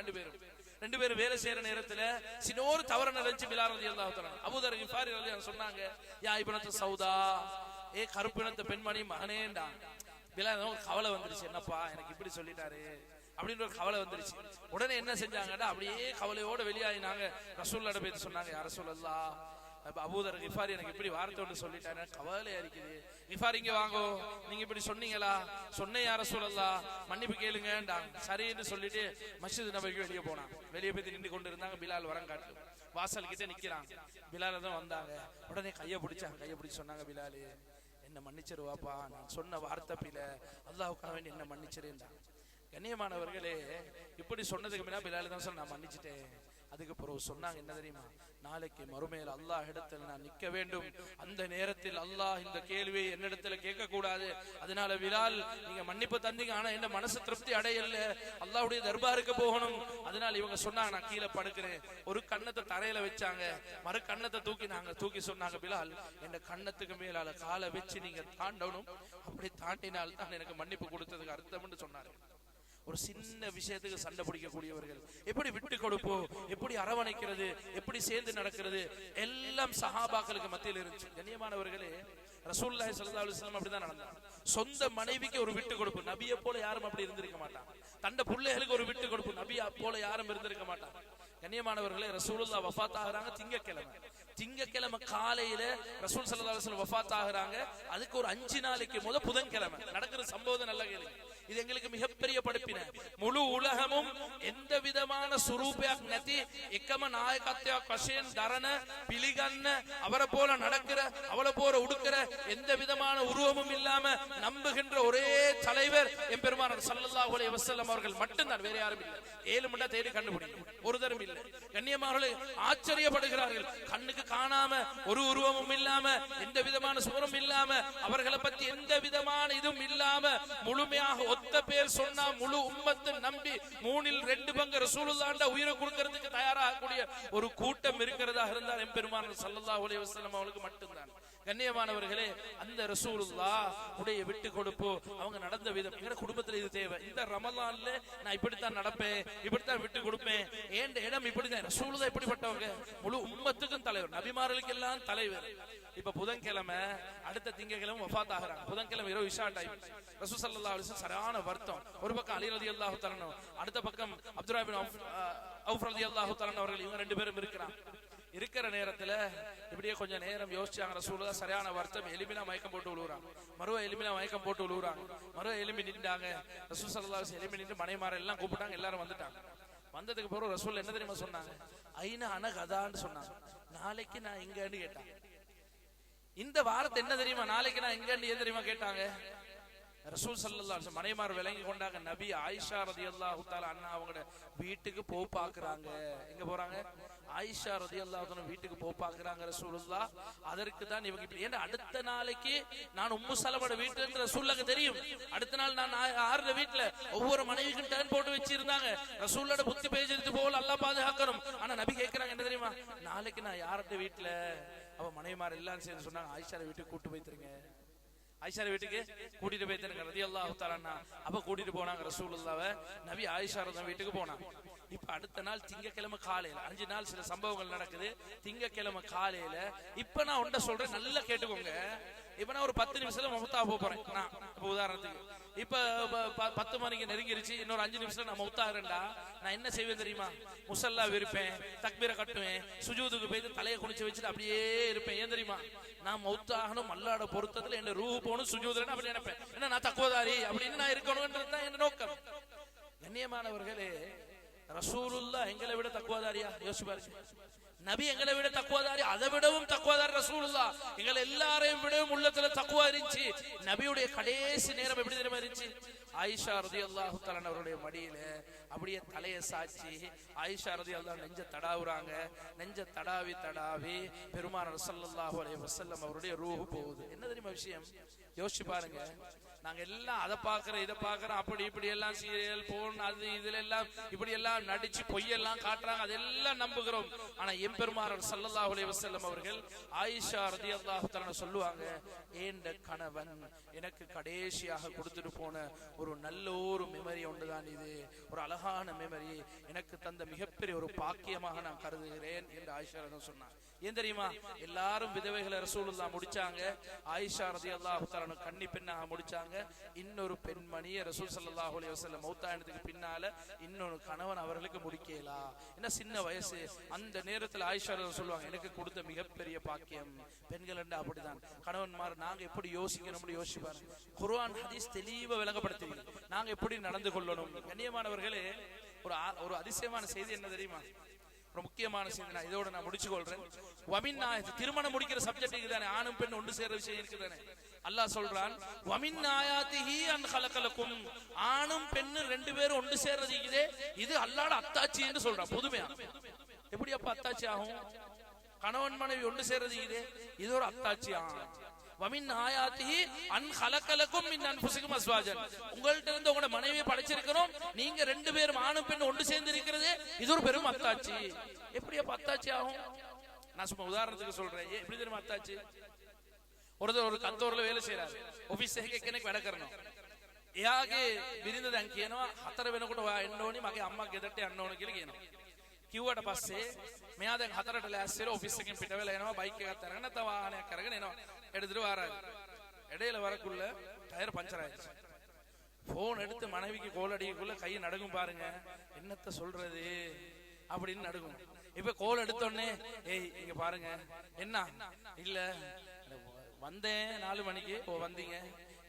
ரெண்டு பேரும் வேலை செய்யற நேரத்துல சின்னோரு தவறு நடந்துச்சு. பிலால் ரலியல்லாஹு தஆலா அபூதர் கிஃபாரி ரலியல்லாஹு அன்ஹு சொன்னாங்க, யா இப்னத்து சௌதா, ஏ கருப்பினத்த பெண்மணி மகனேண்டா. பிலால் கவலை வந்துருச்சு, என்னப்பா எனக்கு இப்படி சொல்லிட்டாரு அப்படின்னு ஒரு கவலை வந்துருச்சு. உடனே என்ன செஞ்சாங்கன்னா, அப்படியே கவலையோட வெளியாயினாங்க. ரசூலுல்லாஹ் போய் சொன்னாங்க, யா ரசூலல்லாஹ், அபூதர் கிஃபாரி எனக்கு இப்படி வார்த்தை ஒன்று சொல்லிட்டாரு, கவலையா இருக்குது. கிஃபாரி இங்க வாங்கோ, நீங்க இப்படி சொன்னீங்களா? சொன்னேன் யா ரசூலல்லாஹ், மன்னிப்பு கேளுங்கன்றாங்க. சரின்னு சொல்லிட்டு மஸ்ஜித் நபவிக்கு வெளியே போனாங்க. வெளியே போய் நின்று கொண்டு இருந்தாங்க. பிலால் வரங்காட்டு வாசல் கிட்ட நிக்கிறாங்க. பிலால் தான் வந்தாங்க. உடனே கையை பிடிச்சு சொன்னாங்க, பிலாலு என்ன மன்னிச்சிருவாப்பா, நான் சொன்ன வார்த்தை பில, அல்லாஹ்வுக்காக வேண்டி என்ன மன்னிச்சிருந்தாங்க. கண்ணியமானவர்களே, இப்படி சொன்னதுக்கு முன்னாடி பிலால் தான் சொன்ன, நான் மன்னிச்சிட்டேன். அதுக்கு பிறகு சொன்னாங்க என்ன தெரியுமா, நாளைக்கு மறுமையில் அல்லாஹ் இடத்துல நான் நிக்க வேண்டும். அந்த நேரத்தில் அல்லாஹ் இந்த கேள்வியை என்னிடத்துல கேட்க கூடாது. அதனால பிலால், நீங்க மன்னிப்பு தந்தீங்க, ஆனா என்ன மனசு திருப்தி அடையல, அல்லாஹ்வுடைய தர்பாருக்கு போகணும். அதனால இவங்க சொன்னாங்க, நான் கீழே படுக்கிறேன். ஒரு கண்ணத்தை தரையில வச்சாங்க, மறு கண்ணத்தை தூக்கி சொன்னாங்க, பிலால் என் கண்ணத்துக்கு மேலால காலை வச்சு நீங்க தாண்டணும், அப்படி தாண்டினால் தான் எனக்கு மன்னிப்பு கொடுத்ததுக்கு அர்த்தம்னு சொன்னாரு. ஒரு சின்ன விஷயத்துக்கு சண்டை பிடிக்கக்கூடியவர்கள், எப்படி விட்டு கொடுப்போம், எப்படி அரவணைக்கிறது, எப்படி சேர்ந்து நடக்கிறது, எல்லாம் சஹாபாக்களுக்கு மத்தியில் இருந்துச்சு. கண்ணியமானவர்களே, ரசூலுல்லாஹி ஸல்லல்லாஹு அலைஹி வஸல்லம் அப்படிதான் நடந்தாங்க. சொந்த மனைவிக்கு ஒரு விட்டு கொடுப்பு, நபியை போல யாரும் அப்படி இருந்திருக்க மாட்டாங்க. தண்ட பிள்ளைகளுக்கு ஒரு விட்டு கொடுப்பு, நபியை போல யாரும் இருந்திருக்க மாட்டாங்க. கண்ணியமானவர்களே, ரசூலுல்லாஹ் வஃபாத் ஆகுறாங்க திங்கக்கிழமை காலையில ரசூல் ஸல்லல்லாஹு அலைஹி வஸல்லம் வஃபாத் ஆகுறாங்க. அதுக்கு ஒரு 5 நாளைக்கு முதல் புதன்கிழமை நடக்கிற சம்பவம் நல்ல கேளுங்க. இது எங்களுக்கு மிகப்பெரிய படிப்பின. முழு உலகமும் எந்த விதமான சுரூபයක් නැති එකම නායකත්වයක් වශයෙන් දරන පිළිගන්න அவரை போல நடக்கிற அவளை போல உடுக்கிற எந்த விதமான உருவமும் இல்லாம நம்புகின்ற ஒரே தலைவர் எம்பெருமானார் ஸல்லல்லாஹு அலைஹி வஸல்லம் அவர்கள் மட்டும்தான், வேற யாரும் இல்லை. 7 மண்டா தேடி கண்டுபிடிக்கும், ஒரு தரம் இல்லை. கண்ணியமானவர்களே, ஆச்சரியப்படுகிறார்கள். கண்ணுக்கு காணாம ஒரு உருவமும் இல்லாம எந்த விதமான சுவரும் இல்லாம அவர்களை பத்தி எந்த விதமான இதுவும் இல்லாம முழுமையாக ஒத்த பேர் சொன்னா முழு உம்மத்து நம்பி 3 2 பங்கு ரசூலுல்லாஹ்ட உயிரை கொடுக்கிறதுக்கு தயாராகக்கூடிய ஒரு கூட்டம் இருக்கிறதா இருந்தால் எம்பெருமானார் ஸல்லல்லாஹு அலைஹி வஸல்லம் அவங்களுக்கு மட்டும்தான். கண்ணியமானவர்களே, அந்த ரசூலுல்லாஹ் உடைய விட்டு கொடுப்பு, அவங்க நடந்த விதம் எங்க குடும்பத்துல இது தேவை. இந்த ரமலான்ல நான் இப்படித்தான் நடப்பேன், இப்படித்தான் விட்டு கொடுப்பேன், ஏன் இடம் இப்படிதான். ரசூலுல்லாஹ் இப்படிப்பட்டவங்க, முழு உம்மத்துக்கும் தலைவர், நபிமார்களுக்கு எல்லாம் தலைவர். இப்ப புதன்கிழமை, அடுத்த திங்கக்கிழமை வஃபாத் ஆகுறாங்க. புதன்கிழமை இரவு இஷா டைம். ரசூல் ஸல்லல்லாஹு அலைஹி வஸல்லம் சரியான வருத்தம். ஒரு பக்கம் அலி ரலியல்லாஹு தஆலா அன்ஹு, அடுத்த பக்கம் அப்துல்லா இப்னு அவுஃப் ரலியல்லாஹு தஆலா அவர்கள், இவங்க 2 பேரும் இருக்கிற நேரத்துல இப்படியே கொஞ்சம் நேரம் யோசிச்சாங்க. ரசூலுல்லாஹ் சரியான வருத்தம், எலும்பினா மயக்கம் போட்டு விழுவுறாங்க. மறுவ எலும்பினா மயக்கம் போட்டு விழுவுறாங்க. மறுவ எலும்பி நின்றாங்க. ரசூல் ஸல்லல்லாஹு அலைஹி வஸல்லம் எலும்பி நின்று மனைமார எல்லாம் கூப்பிட்டாங்க. எல்லாரும் வந்துட்டாங்க. வந்ததுக்கு பிறகு ரசூல் என்ன தெரியுமா சொன்னாங்க, ஐனா அன கதான்னு சொன்னாங்க, நாளைக்கு நான் எங்கன்னு கேட்டாங்க. இந்த வார்த்தை என்ன தெரியுமா, நாளைக்கு நான் எங்கன்னு ஏன் தெரியுமா கேட்டாங்க. ரசூல் ஸல்லல்லாஹு அலைஹி வஸல்லம் மனைமார் விளங்கி கொண்டாங்க, நபி ஆயிஷா ரலியல்லாஹு தஆலா அன்ஹா அவங்களோட வீட்டுக்கு போ பாக்குறாங்க. எங்க போறாங்க? ஆயிஷா ரலியல்லாஹு தஆலா வீட்டுக்கு போ பாக்குறாங்க ரசூலுல்லாஹ். அதற்கு தான் இவங்க இப்படி, ஏன்னா அடுத்த நாளைக்கு நான் உம்மு சலமோட வீட்டுல ரசூலுல்லாஹ்க்கு தெரியும். அடுத்த நாள் நான் ஆறுற வீட்டுல ஒவ்வொரு மனைவிக்கும் டர்ன் போட்டு வச்சிருந்தாங்க. ரசூலோட புத்தி பேசிட்டு போல அல்லாஹ் பாதுகாக்கணும். ஆனா நபி கேட்கிறாங்க என்ன தெரியுமா, நாளைக்கு நான் யார்கிட்ட வீட்டுல, அவ மனைவிமார் எல்லாம் சேர்ந்து சொன்னாங்க, ஆயிஷா வீட்டுக்கு கூட்டு போய்த்துருங்க, ஆயிஷா வீட்டுக்கு கூட்டிட்டு போய்த்துருங்க ரலியல்லாஹு தஆலா. அப்ப கூட்டிட்டு போனாங்க ரசூலுல்லாஹ்வை. நபி ஆயிஷா வீட்டுக்கு போனாங்க. இப்ப அடுத்த நாள் திங்கக்கிழமை காலையில, 5 நாள் சில சம்பவங்கள் நடக்குது. திங்கக்கிழமை காலையில இப்ப நான் ஒன்றை சொல்றேன், நல்லா கேட்டுக்கோங்க. இப்ப நான் ஒரு 10 நிமிஷத்துல மௌத்தா போறேன். நான் உதாரணத்துக்கு இப்ப 10 மணிக்கு நெருங்கிருச்சு, இன்னொரு 5 நிமிஷத்துல நான் மௌத்தாகிறேன்டா, நான் என்ன செய்வேன் தெரியுமா, முசல்லா விரிப்பேன், தக்பீரை கட்டுவேன், சுஜூதுக்கு போய் தலையை குனிச்சு வச்சுட்டு அப்படியே இருப்பேன். ஏன் தெரியுமா, நான் மௌத்தாகணும், அல்லாஹ்வோட பொருத்தத்துல என்ன ரூஹ் போகணும், சுஜூதுல அப்படி நினைப்பேன். ஏன்னா நான் தக்வாதாரி அப்படின்னு நான் இருக்கணும்ன்றதுதான் என்ன நோக்கம். கண்ணியமானவர்களே, ரசூலுல்லாஹ் எங்களை விட தக்வாதாரியா யோசிச்சு பாருங்க. நபி எங்களை விட தக்குவாதாரி, அதை விடவும் தக்குவாதாரி ரசூலுல்லாஹ். எங்களை எல்லாரையும் விடவும் உள்ளத்துல தக்குவா இருந்துச்சு. நபியுடைய கடைசி நேரம் எப்படி தெரியுமா இருந்துச்சு? ஆயிஷா ரலியல்லாஹு தஆலா அவருடைய மடியில அப்படியே தலையை சாச்சி ஆயிஷா ரலியல்லாஹு நெஞ்ச தடாவுறாங்க. நெஞ்ச தடாவி தடாவி பெருமானார் ஸல்லல்லாஹு அலைஹி வஸல்லம் அவருடைய ரூஹ் போகுது. என்ன தெரியுமா விஷயம்? யோசிச்சு பாருங்க. நாங்க எல்லாம் அதை பாக்குறோம் இதை பாக்குறோம், அப்படி இப்படி எல்லாம் சீரியல் போன் அது இதுல எல்லாம் இப்படி எல்லாம் நடிச்சு பொய்யெல்லாம் காட்டுறாங்க, அதெல்லாம் நம்புகிறோம். ஆனா எம்பெருமானார் ஸல்லல்லாஹு அலைஹி வஸல்லம் அவர்கள் ஆயிஷா ரலியல்லாஹு தஆலா சொல்லுவாங்க, ஏண்ட கணவன் எனக்கு கடைசியாக கொடுத்துட்டு போன ஒரு நல்ல ஒரு மெமரி ஒன்றுதான் இது, ஒரு அழகான மெமரி, எனக்கு தந்த மிகப்பெரிய ஒரு பாக்கியமாக நான் கருதுகிறேன் என்று ஆயிஷா சொன்னார். ஏன் தெரியுமா? எல்லாரும் விதவைகளை ரசூலுல்லாஹ் முடிச்சாங்க, ஆயிஷா ரலியல்லாஹு தஆலா கன்னி பெண்ணாக முடிச்சாங்க. இன்னொரு பெண்மணியை ரசூல் ஸல்லல்லாஹு அலைஹி வஸல்லம் மௌத்தானதுக்கு பின்னால இன்னொரு கணவன் அவர்களுக்கு முடிக்கலா. என்ன சின்ன வயசு. அந்த நேரத்தில் ஆயிஷா சொல்லுவாங்க, எனக்கு கொடுத்த மிகப்பெரிய பாக்கியம். பெண்கள் என்று அப்படிதான். கணவன்மார் நாங்க எப்படி யோசிக்கணும்னு யோசிச்சு பாருங்க. குர்ஆன் ஹதீஸ் தெளிவா விளங்கப்படுத்துவீங்க, நாங்க எப்படி நடந்து கொள்ளணும். கண்ணியமானவர்களே, ஒரு அதிசயமான செய்தி என்ன தெரியுமா? ஒரு முக்கியமான செய்தி, நான் இதோட நான் முடிச்சு கொள்றேன். வமின்னா, திருமணம் முடிக்கிற சப்ஜெக்ட் இதுதானே, ஆணும் பெண் ஒன்று சேர்ற விஷயம் இருக்குதானே. அல்லாஹ் சொல்றான், வமின் ஆயாத்திஹி அன் ஹலகலக்கும், ஆணும் பெண்ணு ரெண்டு பேரும் ஒன்று சேர்றது இதே, இது அல்லாஹ்வோட அத்தாட்சி என்று சொல்றான். புதுமையா எப்படி அப்ப அத்தாட்சி ஆகும்? கணவன் மனைவி ஒன்று சேர்றது இதே, இது ஒரு அத்தாட்சி ஆகும். வமின் ஆயாத்திஹி அன் ஹலகலக்கும் மின் அன்ஃபுசிகும் அஸ்வாஜன், உங்கள்ட்ட இருந்து உங்களோட மனைவியை படைச்சிருக்கிறோம், நீங்க ரெண்டு பேரும் ஆணும் பெண் ஒன்று சேர்ந்து இருக்கிறது, இது ஒரு பெரும் அத்தாட்சி. எப்படி அப்ப அத்தாட்சி ஆகும்? நான் சும்மா உதாரணத்துக்கு சொல்றேன். எப்படி தெரியுமா அத்தாட்சி? ஒரு கந்தூர்ல வேலை செய்யறாரு, ஆபீஸ் කෙනෙක් වැඩ කරනවා. එයාගේ බිරිඳ දැන් කියනවා 4 වෙනකොට ඔයා එන්න ඕනි මගේ අම්මා ගෙදරට යන්න ඕන කියලා කියනවා. කිව්වට පස්සේ මෙයා දැන් 4ට ලෑස්ති වෙලා ඔෆිස් එකෙන් පිට වෙලා එනවා, බයික් එකක් අරගෙන නැත්නම් වාහනයක් අරගෙන එනවා. எடுத்துட்டு வராரு. இடையில வரக்குள்ள டயர் பஞ்சர் ஆயிடுச்சு. போன் எடுத்து மனைவிக்கு கோல் அடிக்குள்ள கை நடுங்கும் பாருங்க. என்னத்த சொல்றது அப்படின்னு நடுங்கும். இப்ப கோல் எடுத்தோடனே, ஏய் இங்க பாருங்க, என்ன இல்ல வந்தேன் 4 மணிக்கு, வந்தீங்க,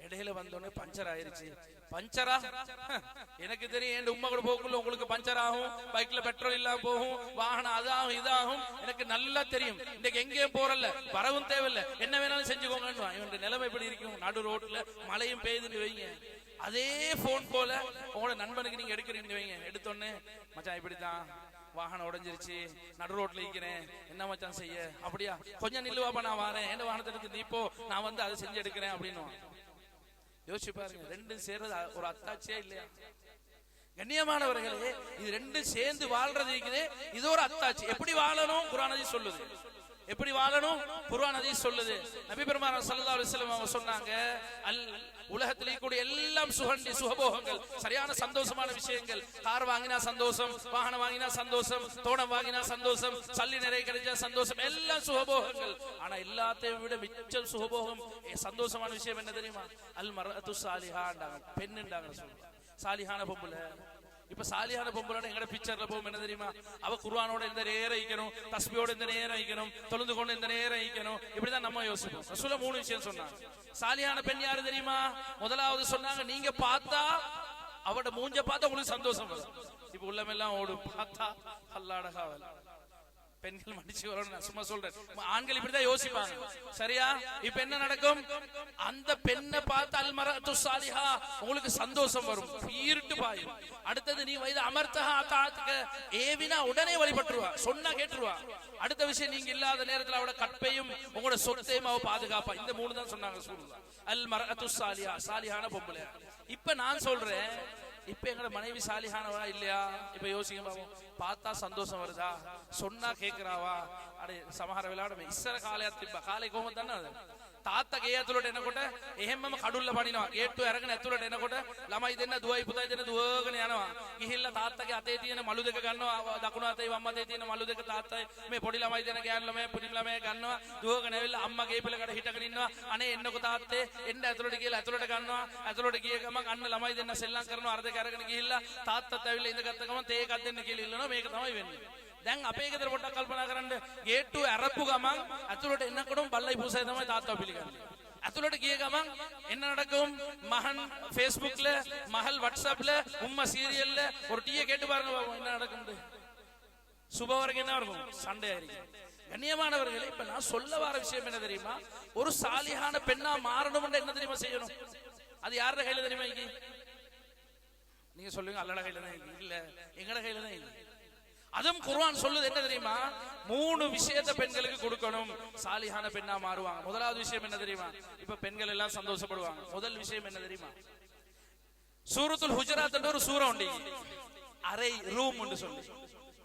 இடையில வந்தோடனே பஞ்சர் ஆயிருச்சு. பஞ்சரா? எனக்கு தெரியும், என் உம்மா கூட போக்குள்ள உங்களுக்கு பஞ்சர் ஆகும், பைக்ல பெட்ரோல் இல்லாம போகும், வாகனம் அதாகும் இதாகும், எனக்கு நல்லா தெரியும். இன்னைக்கு எங்கேயும் போறல, வரவும் தேவையில்லை, என்ன வேணாலும் செஞ்சுக்கோங்க. இவனுடைய நிலைமை எப்படி இருக்கும்? நடு ரோட்ல மழையும் பெய்யுதுன்னு வைங்க, அதே போன் போல உங்களோட நண்பனுக்கு நீங்க எடுக்கிறீங்க வைங்க, எடுத்தோடனே மச்சான் இப்படித்தான் வாகனம் உடைஞ்சிருச்சு, நடு ரோட்ல இருக்கிறேன், என்ன மச்சான் செய்ய? அப்படியா, கொஞ்சம் நில்லுவாப்பா, நான் வரேன், என்ன வாகனத்தை எடுத்து நீ போ, நான் வந்து அதை செஞ்சு எடுக்கிறேன் அப்படின்னு. யோசிச்சு பாருங்க, ரெண்டும் சேர்றது ஒரு அத்தாட்சியா இல்லையா? கண்ணியமானவர்களே, இது ரெண்டும் சேர்ந்து வாழ்றது இருக்குது, இது ஒரு அத்தாட்சி. எப்படி வாழணும் குர்ஆன் ஹதீஸ் சொல்லுது, எப்படி வாழணும் குர்ஆன் ஹதீஸ் சொல்லுது. நபி பெருமானார் ஸல்லல்லாஹு அலைஹி வஸல்லம் அவங்க சொன்னாங்க, உலகத்திலே கூடிய எல்லாம் சுகண்டி சுகபோகங்கள், சரியான சந்தோஷமான விஷயங்கள். கார் வாங்கினா சந்தோஷம், வாகனம் வாங்கினா சந்தோஷம், தோட்டம் வாங்கினா சந்தோஷம், சல்லி நிறைய கிடைச்சா சந்தோஷம், எல்லாம் சுகபோகங்கள். ஆனா எல்லாத்தையும் விட மிச்சம் சுகபோகம் சந்தோஷமான விஷயம் என்ன தெரியுமா? அல் மர்அத்து சாலிஹாண்டாங்க, பெண்ணுண்டாங்க சொல்லுவாங்க, சாலிஹான பொம்பளை. இப்ப சாலியான பொம்பளை எங்கட பிக்சர்ல போகும் என்ன தெரியுமா? அவ குர்ஆனோட இந்த நேரம் ஈக்கணும், தஸ்பீஹோட இந்த நேரம் ஈக்கணும், தொழுது கொண்டு இந்த நேரம் ஈக்கணும், இப்படிதான் நம்ம யோசிப்போம். ரசூலுல்லாஹ் 3 விஷயம் சொன்னாங்க. சாலியான பெண் யாரு தெரியுமா? முதலாவது சொன்னாங்க, நீங்க பார்த்தா அவட மூஞ்ச பார்த்தா உங்களுக்கு சந்தோஷம் வரும். இப்ப உள்ளமெல்லாம் ஓடும், பார்த்தா அல்லாஹ்ட காவல். பெண்கள் மடிச்சு வரணும், நான் சும்மா சொல்றேன். ஆண்கள் இப்படிதான் யோசிப்பாங்க, சரியா? இப்ப என்ன நடக்கும்? அந்த பெண்ணை பார்த்து அல் மர்அத்து சாலிஹா, உங்களுக்கு சந்தோஷம் வரும், பீரிட்டு பாயும். அடுத்தது, நீ வைத அமர்த்தஹா அதாஅத்துக, ஏவினா உடனே வழிபட்டுருவா, சொன்னா கேட்டுருவா. அடுத்த விஷயம், நீங்க இல்லாத நேரத்தில் அவட கற்பையும் உங்களோட சொத்தையும் அவ பாதுகாப்பா. இந்த 3 தான் சொன்னாங்க ரசூலுல்லாஹ். அல் மர்அத்து சாலிஹா, சாலிஹான பொம்பளை. இப்ப நான் சொல்றேன், இப்ப எங்கட மனைவி சாலிஹானவா இல்லையா? இப்ப யோசிக்க பாப்போம். பார்த்தா சந்தோஷம் வருதா? சொன்னா கேக்குறாவா? අර සමහර වෙලාවට මේ ඉස්සර කාලයක් තිබ්බා. කාලේ කොහොමද දන්නවද? තාත්තා ගේ ඇතුළට එනකොට එහෙම්මම කඩුල්ල පනිනවා. ගේට්ටුව අරගෙන ඇතුළට එනකොට ළමයි දෙන්න දුවයි පුතයි දෙන්න දුවගෙන යනවා. ගිහිල්ලා තාත්තගේ අතේ තියෙන මලු දෙක ගන්නවා. දකුණු අතේ වම් අතේ තියෙන මලු දෙක තාත්තයි මේ පොඩි ළමයි දෙන ගෑනු ළමයි පුඩි ළමයි ගන්නවා. දුවගෙන ඇවිල්ලා අම්මා ගේ පිළකට හිටගෙන ඉන්නවා. අනේ එන්නකො තාත්තේ එන්න ඇතුළට කියලා ඇතුළට ගන්නවා. ඇතුළට ගිය ගමන් අන්න ළමයි දෙන්න සෙල්ලම් කරනවා. අර දෙක අරගෙන ගිහිල්ලා තාත්තත් ඇවිල්ලා ඉඳගත්ත ගමන් තේ එකක් දෙන්න කියලා ඉල්ලනවා. මේක තමයි වෙන්නේ. දැන් අපේ ගෙදර පොඩ්ඩක් කල්පනා කරන්න. ගේට්ටුව අරපු ගමන් ඇතුළට එන්නකොටම බල්ලයි පූසයි තමයි තාත්තව පිළිගන්නේ. ඇතුළට ගිය ගමන් என்ன நடக்கும்? மகன் ஃபேஸ்புக்ல, மகள் வாட்ஸ்அப்ல, உம்மா சீரியல்ல ஒரு டீயை கேட்டு பாருங்க என்ன நடக்குது. சுப வரைக்கும் என்ன இருக்கும்? சண்டை ஆயிருக்கும். கண்ணியமானவர்களே, இப்ப நான் சொல்ல வர விஷயம் என்ன தெரியுமா? ஒரு சாலிஹான பெண்ணா மாறணும் என்ன தெரியுமா செய்யணும்? அது யாரோட கையில தெரியுமா? நீங்க சொல்லுங்க, அல்லாஹ் கையில தான் இல்ல, எங்கட கையில தான் இல்ல. அதுவும் குர்ஆன் சொல்லுது என்ன தெரியுமா? 3 விஷயத்தை பெண்களுக்கு கொடுக்கணும், சாலிஹான பெண்ணா மாறுவாங்க. முதலாவது விஷயம் என்ன தெரியுமா? இப்ப பெண்கள் எல்லாம் சந்தோஷப்படுவாங்க. முதல் விஷயம் என்ன தெரியுமா? சூரத்துல் ஹுஜராத் என்ற ஒரு சூரா உண்டு, அறை ரூம் என்று சொல்லி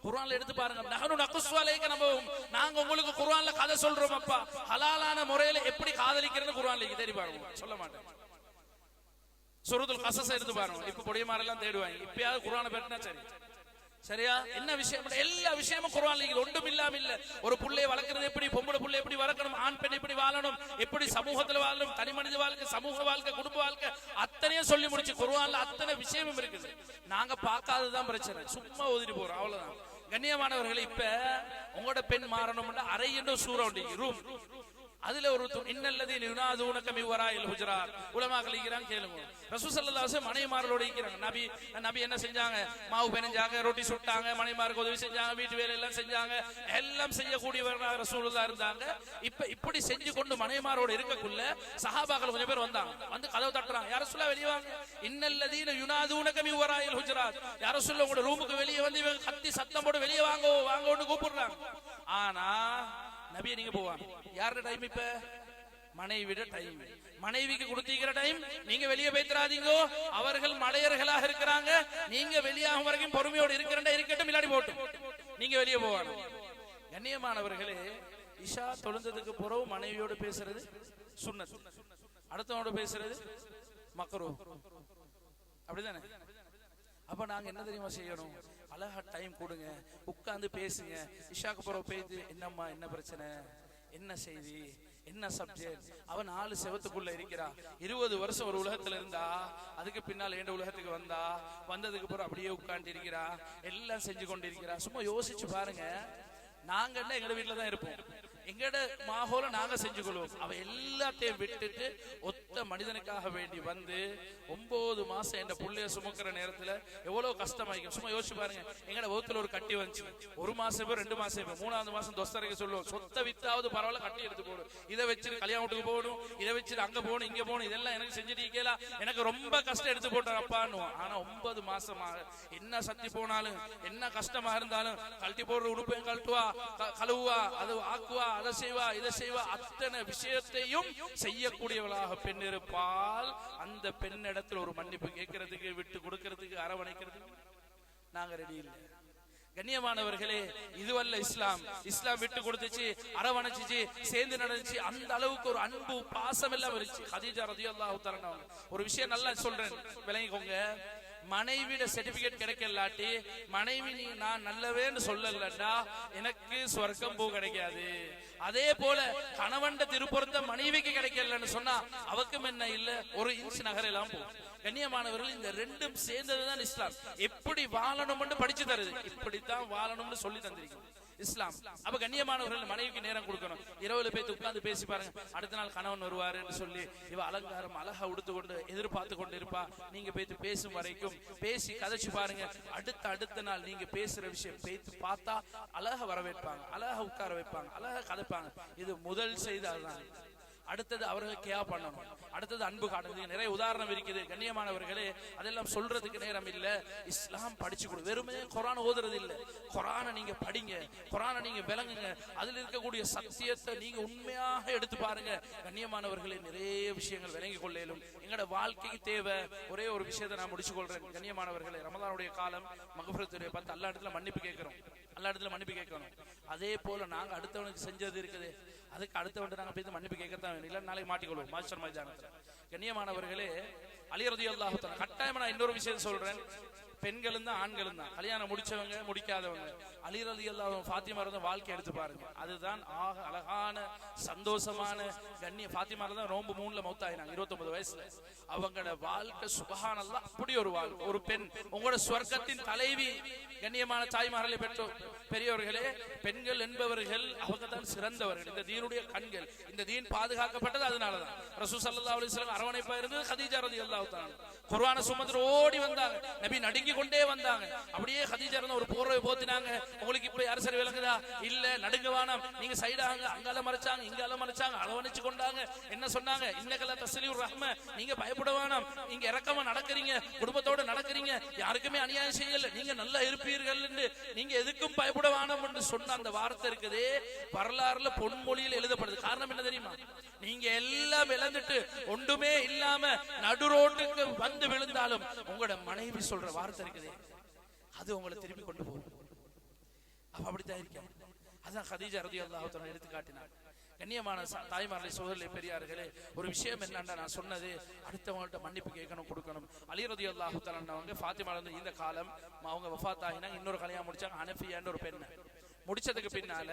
குர்ஆன்ல எடுத்து பாருங்க. நஹனு நக்ஸு அலைக நபவும், நாங்க உங்களுக்கு குர்ஆன்ல கதை சொல்றோம் அப்பா, ஹலாலான முறையில எப்படி காதலிக்கிறதுன்னு குர்ஆன்ல தேடி பாருங்க. சொல்ல மாட்டேன். சூரத்துல் கஸஸ் எடுத்து பாருங்க. இப்ப பொடியமார் எல்லாம் தேடுவாங்க, இப்பயாவது குர்ஆனை பெறனா சரி. சரியா? என்ன விஷயம்? எல்லா விஷயமும் குர்ஆன்ல இருக்குது. ஒன்றும் இல்லாம இல்ல. ஒரு புள்ளையை வளர்க்கிறது எப்படி, பொம்பளை புள்ளை எப்படி வளர்க்கணும், ஆண் பெண் எப்படி வாழணும், எப்படி சமூகத்துல வாழணும், தனி மனித வாழ்க்கை, சமூக வாழ்க்கை, குடும்ப வாழ்க்கை, அத்தனையும் சொல்லி முடிச்சு குர்ஆன்ல அத்தனை விஷயமும் இருக்குது. நாங்க பார்க்காததுதான் பிரச்சனை, சும்மா ஓதிட்டு போறோம், அவ்வளவுதான். கண்ணியமானவர்களே, இப்ப உங்களோட பெண் மாறணும்னா அறை என்ற சூரா உண்டு, ரூம். அதுல ஒரு இன்னல்லதீன யுனாதுனக மின் வராயில் ஹுஜராத், உலமாக்கள் இருக்கிறாங்க கேளுங்க. ரசூல் ஸல்லல்லாஹு அலைஹி வஸல்லம் மனைவிமாரோட இருக்கிறாங்க. நபி என்ன செஞ்சாங்க? மாவு பெனஞ்சாங்க, ரொட்டி சுட்டாங்க, மனைவிமாருக்கு உதவி செஞ்சாங்க, வீட்டு வேலை எல்லாம் செஞ்சாங்க, எல்லாம் செய்யக்கூடியவர்களாக ரசூலுல்லாஹ் இருந்தாங்க. இப்படி செஞ்சு கொண்டு மனைவிமாரோட இருக்கக்குள்ள சஹாபாக்கள் கொஞ்சம் பேர் வந்தாங்க. வந்து கதவு தட்டுறாங்க, யா ரசூலுல்லாஹ் வெளிய வாங்க. இன்னல்லதீன யுனாதுனக மின் வராயில் ஹுஜராத், யா ரசூலுல்லாஹ் உங்க ரூமுக்கு வெளிய வந்து இவங்க கத்தி சத்தம் போட்டு வெளிய வாங்க வாங்கன்னு கூப்பிடுறாங்க. ஆனா நபியை நீங்க போவாங்க. யாரோட டைம்? இப்ப மனைவியோட டைம். மனைவிக்கு கொடுத்திருக்கிற டைம். நீங்க வெளியே பேத்துறாதீங்க, அவர்கள் மடையர்களாக இருக்கிறாங்க, நீங்க வெளியாகும் வரைக்கும் பொறுமையோடு இருக்கிற இருக்கட்டும், இல்லாடி போட்டும், நீங்க வெளியே போவாங்க. கண்ணியமானவர்களே, இஷா தொழுந்ததுக்கு பிறகு மனைவியோடு பேசுறது சுன்னத், அடுத்தவனோட பேசுறது மக்ரூஹ், அப்படிதானே? அப்ப நாங்க என்ன தெரியுமா செய்யணும்? அழகா டைம் கொடுங்க, உட்கார்ந்து பேசுங்க. இஷாக்கு பிறகு பேசி, என்னம்மா என்ன பிரச்சனை, என்ன செய்தி, என்ன சப்ஜெக்ட். அவன் 4 செவத்துக்குள்ள இருக்கிறா. 20 வருஷம் ஒரு உலகத்துல இருந்தா, அதுக்கு பின்னால் எந்த உலகத்துக்கு வந்ததுக்கு பிறகு அப்படியே உட்கார்ந்து இருக்கிறா, எல்லாம் செஞ்சு கொண்டு இருக்கிறா. சும்மா யோசிச்சு பாருங்க. நாங்க எங்க வீட்டுல தான் இருப்போம், எங்கட மாஹோல நாங்க செஞ்சு கொள்வோம். அவ எல்லாத்தையும் விட்டுட்டு ஒத்த மனிதனுக்காக வேண்டி வந்து 9 மாசம் என் புள்ளைய சுமக்கிற நேரத்துல எவ்வளவு கஷ்டமாயிக்கும். சும்மா யோசிச்சு பாருங்க. எங்கட வகுத்துல ஒரு கட்டி வந்துச்சு, 1 மாசம் 2 மாசம் 3வது மாசம் தொஸ்தரைக்கு சொல்லுவோம், சொத்தை வித்தாவது பரவாயில்ல, கட்டி எடுத்து போடும், இதை வச்சுட்டு கல்யாண வீட்டுக்கு போகணும், இதை வச்சுட்டு அங்க போகணும், இங்க போகணும், இதெல்லாம் எனக்கு செஞ்சுட்டு கேலாம், எனக்கு ரொம்ப கஷ்டம் எடுத்து போட்டார் அப்பான்னுவோம். ஆனா 9 மாசமாக என்ன சத்தி போனாலும், என்ன கஷ்டமா இருந்தாலும், கழட்டி போடுற உடுப்பையும் கழட்டுவா, கழுவுவா, அது ஆக்குவா, அதை செய்வா, இதை செய்வா, அத்தனை விஷயத்தையும் செய்யக்கூடியவளாக பெண் இருப்பால், அந்த பெண்ணிடத்தில் ஒரு மன்னிப்பு கேட்கறதுக்கு, விட்டு கொடுக்கறதுக்கு, அரவணைக்கிறதுக்கு நாங்க ரெடி இல்லை. கண்ணியமானவர்களே, இதுவல்ல இஸ்லாம். இஸ்லாம் விட்டு கொடுத்துச்சு, அரவணைச்சு, சேர்ந்து நடந்துச்சு. அந்த அளவுக்கு ஒரு அன்பு பாசம் எல்லாம் இருந்துச்சு. கதீஜா ரலியல்லாஹு தஆலா ஒரு விஷயம் நல்லா சொல்றேன், விளங்கிக்கோங்க. மனைவிட சர்டிபிகேட் கிடைக்கலாட்டி, மனைவி நீ நான் நல்லவேன்னு சொல்லலடா, எனக்கு சொர்க்கம் பூ கிடைக்காது. அதே போல கணவன் திருப்பொருத்த மனைவிக்கு கிடைக்கலன்னு சொன்னா அவக்கும் என்ன இல்ல, ஒரு இன்ச் நகரெல்லாம் போகும். கண்ணியமானவர்கள், இந்த ரெண்டும் சேர்ந்ததுதான் இஸ்லாம். எப்படி வாழணும்னு படிச்சு தருது, இப்படித்தான் வாழணும்னு சொல்லி தந்திருக்கோம் இஸ்லாம். அப்ப கண்ணியமானவர்கள், மனைவிக்கு நேரம் கொடுக்கணும். இரவுல போய் உட்கார்ந்து பேசி பாருங்க, அடுத்த நாள் கணவன் வருவாரு என்று சொல்லி இவ அலங்காரம் அழகா உடுத்து கொண்டு எதிர்பார்த்து கொண்டு இருப்பா. நீங்க போய்த்து பேசும் வரைக்கும் பேசி கதைச்சு பாருங்க. அடுத்த நாள் நீங்க பேசுற விஷயம் பேத்து பார்த்தா அழகா வரவேற்பாங்க, அழகா உட்கார வைப்பாங்க, அழகா கதைப்பாங்க. இது முதல் செய்து அதுதான். அடுத்தது அவர்கள் கேயா பண்ணணும், அடுத்தது அன்பு காட்டுறது. நிறைய உதாரணம் இருக்குது கண்ணியமானவர்களே, அதெல்லாம் சொல்றதுக்கு நேரம் இல்ல. இஸ்லாம் படிச்சு கொடு, வெறுமே குர்ஆன் ஓதுறது இல்ல, குர்ஆனை நீங்க படிங்க, குர்ஆனை நீங்க விளங்குங்க, அதுல இருக்கக்கூடிய சத்தியத்தை நீங்க உண்மையாக எடுத்து பாருங்க. கண்ணியமானவர்களே, நிறைய விஷயங்கள் விளங்கி கொள்ளையிலும் எங்களோட வாழ்க்கைக்கு தேவை. ஒரே ஒரு விஷயத்தை நான் முடிச்சு கொள்றேன் கண்ணியமானவர்களே. ரமலானுடைய காலம், மக்ஃபிரத்துடைய பார்த்து அல்லா இடத்துல மன்னிப்பு கேட்கிறோம், அல்லா இடத்துல மன்னிப்பு கேட்கணும். அதே போல நாங்க அடுத்தவனுக்கு செஞ்சது இருக்குது, அதுக்கு அடுத்தவன் நாங்க போய் மன்னிப்பு கேட்கத்தான் வேணும், இல்ல நாளைக்கு மாட்டிக்கொள்வோம் மாஸ்டர் மைதானத்துல. கண்ணியமானவர்களே, அலி ரலியல்லாஹு தஆலா, கட்டாயமா நான் இன்னொரு விஷயம் சொல்றேன், பெண்களும் தான் ஆண்களும் தான், கல்யாணம் முடிச்சவங்க முடிக்காதவங்க, அலி ரலியல்லாஹு ஃபாத்திமா ரலியல்லாஹு வாழ்க்கை எடுத்து பாருங்க. அதுதான் ஆக அழகான சந்தோஷமான கண்ணிய. ஃபாத்திமா ரலியல்லாஹு நோன்பு 3ல மௌத்தாயினாங்க 29 வயசுல. அவங்களோட வாழ்க்கை சுப்ஹானல்லாஹ், அப்படி ஒரு வாழ்க்கை. ஒரு பெண் உங்களோட சொர்க்கத்தின் தலைவி. கண்ணியமான தாய்மார்களை பெற்றோர் பெரியவர்களே, பெண்கள் என்பவர்கள் அவங்க தான் சிறந்தவர்கள், இந்த தீனுடைய கண்கள். இந்த தீன் பாதுகாக்கப்பட்டது அதனாலதான். ரசூல் ஸல்லல்லாஹு அலைஹி வஸல்லம் அரவணைப்பா இருந்தது கதீஜா ரலியல்லாஹு தஆலா. குர்ஆனை சுமந்து ஓடி வந்தாங்க. நபி நடுங்கி கொண்டே வந்தாங்க. அப்படியே ஹதீஜா ஒரு போர்வை போத்தினாங்க. உங்களுக்கு இப்ப யாரு சரி விளங்குதா? இல்ல, நடுங்க வேணாம், நீங்க சைடாங்க. அங்கால மறைச்சாங்க, இங்கால மறைச்சாங்க, அளவணிச்சு கொண்டாங்க. என்ன சொன்னாங்க? இன்னகல தஸ்லீர் ரஹ்ம, நீங்க பயப்பட வேணாம், நீங்க இறக்கமா நடக்கிறீங்க, குடும்பத்தோட நடக்கிறீங்க, யாருக்குமே அநியாயம் செய்யல, நீங்க நல்லா இருப்பீர்கள், நீங்க எதுக்கும் பயப்பட வேணாம் என்று சொன்ன அந்த வார்த்தை இருக்குதே, வரலாறுல பொன்மொழியில் எழுதப்படுது. காரணம் என்ன தெரியுமா? நீங்க எல்லாம் இழந்துட்டு ஒன்றுமே இல்லாம நடு ரோட்டுக்கு வந்து விழுந்தாலும் உங்களோட மனைவி சொல்ற வார்த்தை இருக்குதே, அது உங்களை திருப்பி கொண்டு போகும். அப்படித்தான் இருக்கேன். அதான் ஹதீஜா ரலியல்லாஹு தஆலா எடுத்து காட்டினார். கண்ணியமான தாய்மார்களே, சகோதரர்களே, பெரியார்களே, ஒரு விஷயம் என்னன்னா, நான் சொன்னது அடுத்தவங்கள்ட்ட மன்னிப்பு கேட்கணும், கொடுக்கணும். அலி ரலியல்லாஹு தஆலா அவங்க ஃபாத்திமா இந்த காலம் அவங்க வஃபாத் ஆகினாங்க. இன்னொரு கல்யாணம் முடிச்சாங்க, ஹனஃபியான்னு ஒரு பெண். முடிச்சதுக்கு பின்னால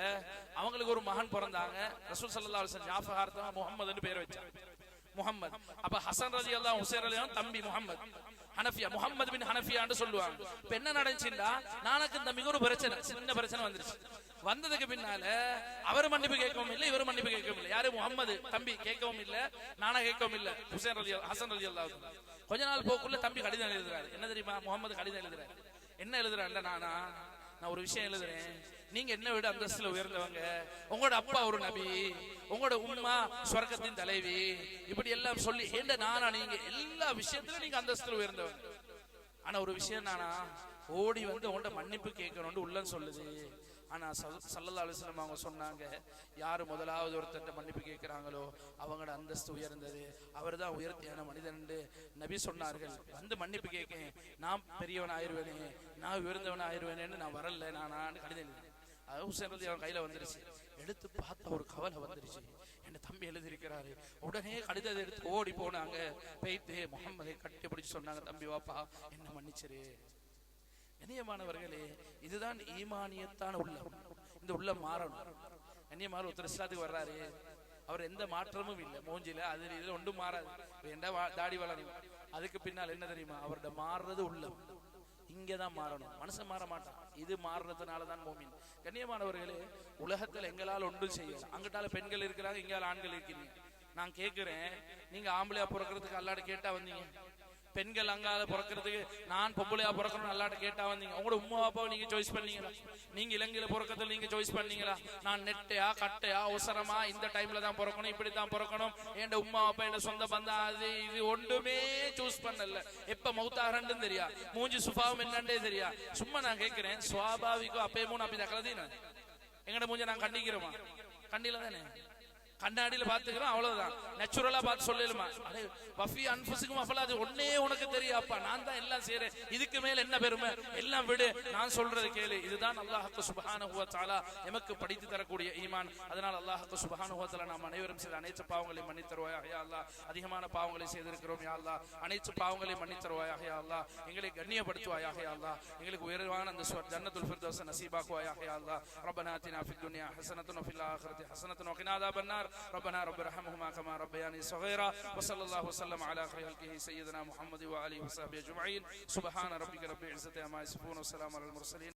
அவங்களுக்கு ஒரு மகன் பிறந்தாங்க. ரசூல் ஸல்லல்லாஹு அலைஹி வஸல்லம் ஞாபகார்த்தமா முஹம்மதுன்னு பேர் வச்சாங்க. முஹம்மது. அப்ப ஹசன் ரலியல்லாஹு ஹுசைன் ரலியல்லாஹு தம்பி முஹம்மது, ஹனஃபியா, முஹம்மது பின் ஹனஃபியான்னு சொல்லுவாங்க. இப்ப என்ன நடந்துச்சுன்னா, நானக்கு தம்பிக்கு ஒரு பிரச்சனை, சின்ன பிரச்சனை வந்துருச்சு. வந்ததுக்கு பின்னால அவர் மன்னிப்பு கேட்கவும் இல்லை, இவர் மன்னிப்பு கேட்கவும் இல்லை. யாரு? முஹம்மது தம்பி கேட்கவும் இல்லை, நானா கேட்கவும் இல்லை. ஹசன் ரலியல்லாஹு கொஞ்ச நாள் போக்குள்ள தம்பி கடிதம் எழுதுறாரு. என்ன தெரியுமா? முஹம்மது கடிதம் எழுதுறாரு. என்ன எழுதுறாரு? நான் ஒரு விஷயம் எழுதுறேன். நீங்க என்ன விட அந்தஸ்துல உயர்ந்தவங்க, உங்களோட அப்பா ஒரு நபி, உங்களோட உம்மா சொர்க்கத்தின் தலைவி, இப்படி எல்லாம் சொல்லி நானா நீங்க எல்லா விஷயத்திலும் நீங்க அந்தஸ்துல உயர்ந்தவங்க. ஆனா ஒரு விஷயம், ஓடி வந்து உங்கள்ட்ட மன்னிப்பு கேட்கணும்னு உள்ளம் சொல்லுது. ஆனா ஸல்லல்லாஹு அலைஹி வஸல்லம் அவங்க சொன்னாங்க, யாரு முதலாவது ஒருத்தர் மன்னிப்பு கேட்கிறாங்களோ அவங்களோட அந்தஸ்து உயர்ந்தது, அவர் தான் உயர்த்தியான மனிதன் நபி சொன்னார்கள். வந்து மன்னிப்பு கேட்க நான் பெரியவன் ஆயிடுவேனே, நான் உயர்ந்தவன் ஆயிடுவேனேன்னு நான் வரல, நான் கடிதம் எழுதினேன். அது ஹுசைன் ரலி அவன் கையில வந்துருச்சு. எடுத்து பார்த்த ஒரு கவலை வந்துருச்சு. என் தம்பி எழுதியிருக்கிறாரு. உடனே கடிதத்தை எடுத்து ஓடி போனாங்க. போயிட்டு முஹம்மதை கட்டி பிடிச்சு சொன்னாங்க, தம்பி வாப்பா, என்ன மன்னிச்சிரு. கண்ணியமானவர்களே, இதுதான் ஈமானியத்தான உள்ளம். இந்த உள்ளம் மாறணும். கண்ணியமான ஒருத்தர் இஸ்லாத்துக்கு வர்றாரு, அவர் எந்த மாற்றமும் இல்லை, மூஞ்சில அது இதுல ஒன்றும் மாறாது, தாடி வளரும். அதுக்கு பின்னால் என்ன தெரியுமா? அவரோட மாறுறது உள்ளம். இங்கதான் மாறணும், மனுஷன் மாற மாட்டான். இது மாறுறதுனாலதான் மோமின். கண்ணியமானவர்களே, உலகத்துல எங்களால் ஒன்றும் செய்யலாம். அங்கிட்டால பெண்கள் இருக்கிறாங்க, இங்கால ஆண்கள் இருக்கிறீங்க. நான் கேட்கிறேன், நீங்க ஆம்பளையா பிறக்கிறதுக்கு அல்லாட கேட்டா வந்தீங்க? பெண்கள் அங்கால பிறக்கிறதுக்கு நான் பொம்பளையா பிறக்கணும் அல்லாட்ட கேட்டா வந்தீங்க? உங்களோட உம்மா அப்பாவை நீங்க சாய்ஸ் பண்ணீங்களா? நீங்க இலங்கையில பிறக்கிறதுல நீங்க சாய்ஸ் பண்ணீங்களா? நான் நெட்டையா கட்டையா அவசரமா இந்த டைம்ல தான் பிறக்கணும், இப்படித்தான் பிறக்கணும், என் உம்மா அப்பா என் சொந்த பந்தம் அது இது ஒன்றுமே சூஸ் பண்ணல. எப்ப மௌத்தாகறன்னு தெரியா, மூஞ்சி சுபாவம் என்னண்டே தெரியா. சும்மா நான் கேட்கிறேன், சுவாபாவிக்கும் அப்பே மூணு அப்படி தக்கலதீன எங்கட மூஞ்ச நான் கண்டிக்கிறோமா? கண்டில தானே, கண்ணாடியில பாத்துக்கிறோம், அவ்வளவுதான். நேச்சுரலா பார்த்து சொல்லலுமா? அடே வஃபி அன்ஃபுசிக்கும் அஃபலா, அது ஒன்னே உனக்கு தெரியாப்பா, நான் தான் எல்லாம் செய்றேன், இதுக்கு மேல என்ன பெருமை? எல்லாம் விடு, நான் சொல்றது கேளு. இதுதான் அல்லாஹ் சுப்ஹானஹு வ தஆலா எமக்கு படித்து தரக்கூடிய ஈமான். அதனால் அல்லாஹ் சுப்ஹானஹு வ தஆலா நாம் அனைவரும் செய்த அனைத்து பாவங்களையும் மன்னித்து தருவாயாக யா அல்லாஹ். அதிகமான பாவங்களை செய்திருக்கிறோம் யா அல்லாஹ், அனைத்து பாவங்களையும் மன்னித்து தருவாயாக யா அல்லாஹ். எங்களை கண்ணியப்படுத்துவாயாக யா அல்லாஹ். எங்களுக்கு உயர்வான அந்த ஜன்னத்துல் ஃபிர்தௌஸ் நசீபாக்குவாயாக யா அல்லாஹ். ரப்பனா ஆத்தினா ஃபித் துன்யா ஹஸனத்தன் வ ஃபில் ஆখিরাতি ஹஸனத்தன் வ கினா அஸாபன் நார். ربنا رب ارحمهما كما ربياني صغيرا. وصلى الله وسلم على خير خلقه سيدنا محمد وآله وصحبه أجمعين. سبحان ربك رب العزة عما يصفون وسلام على المرسلين.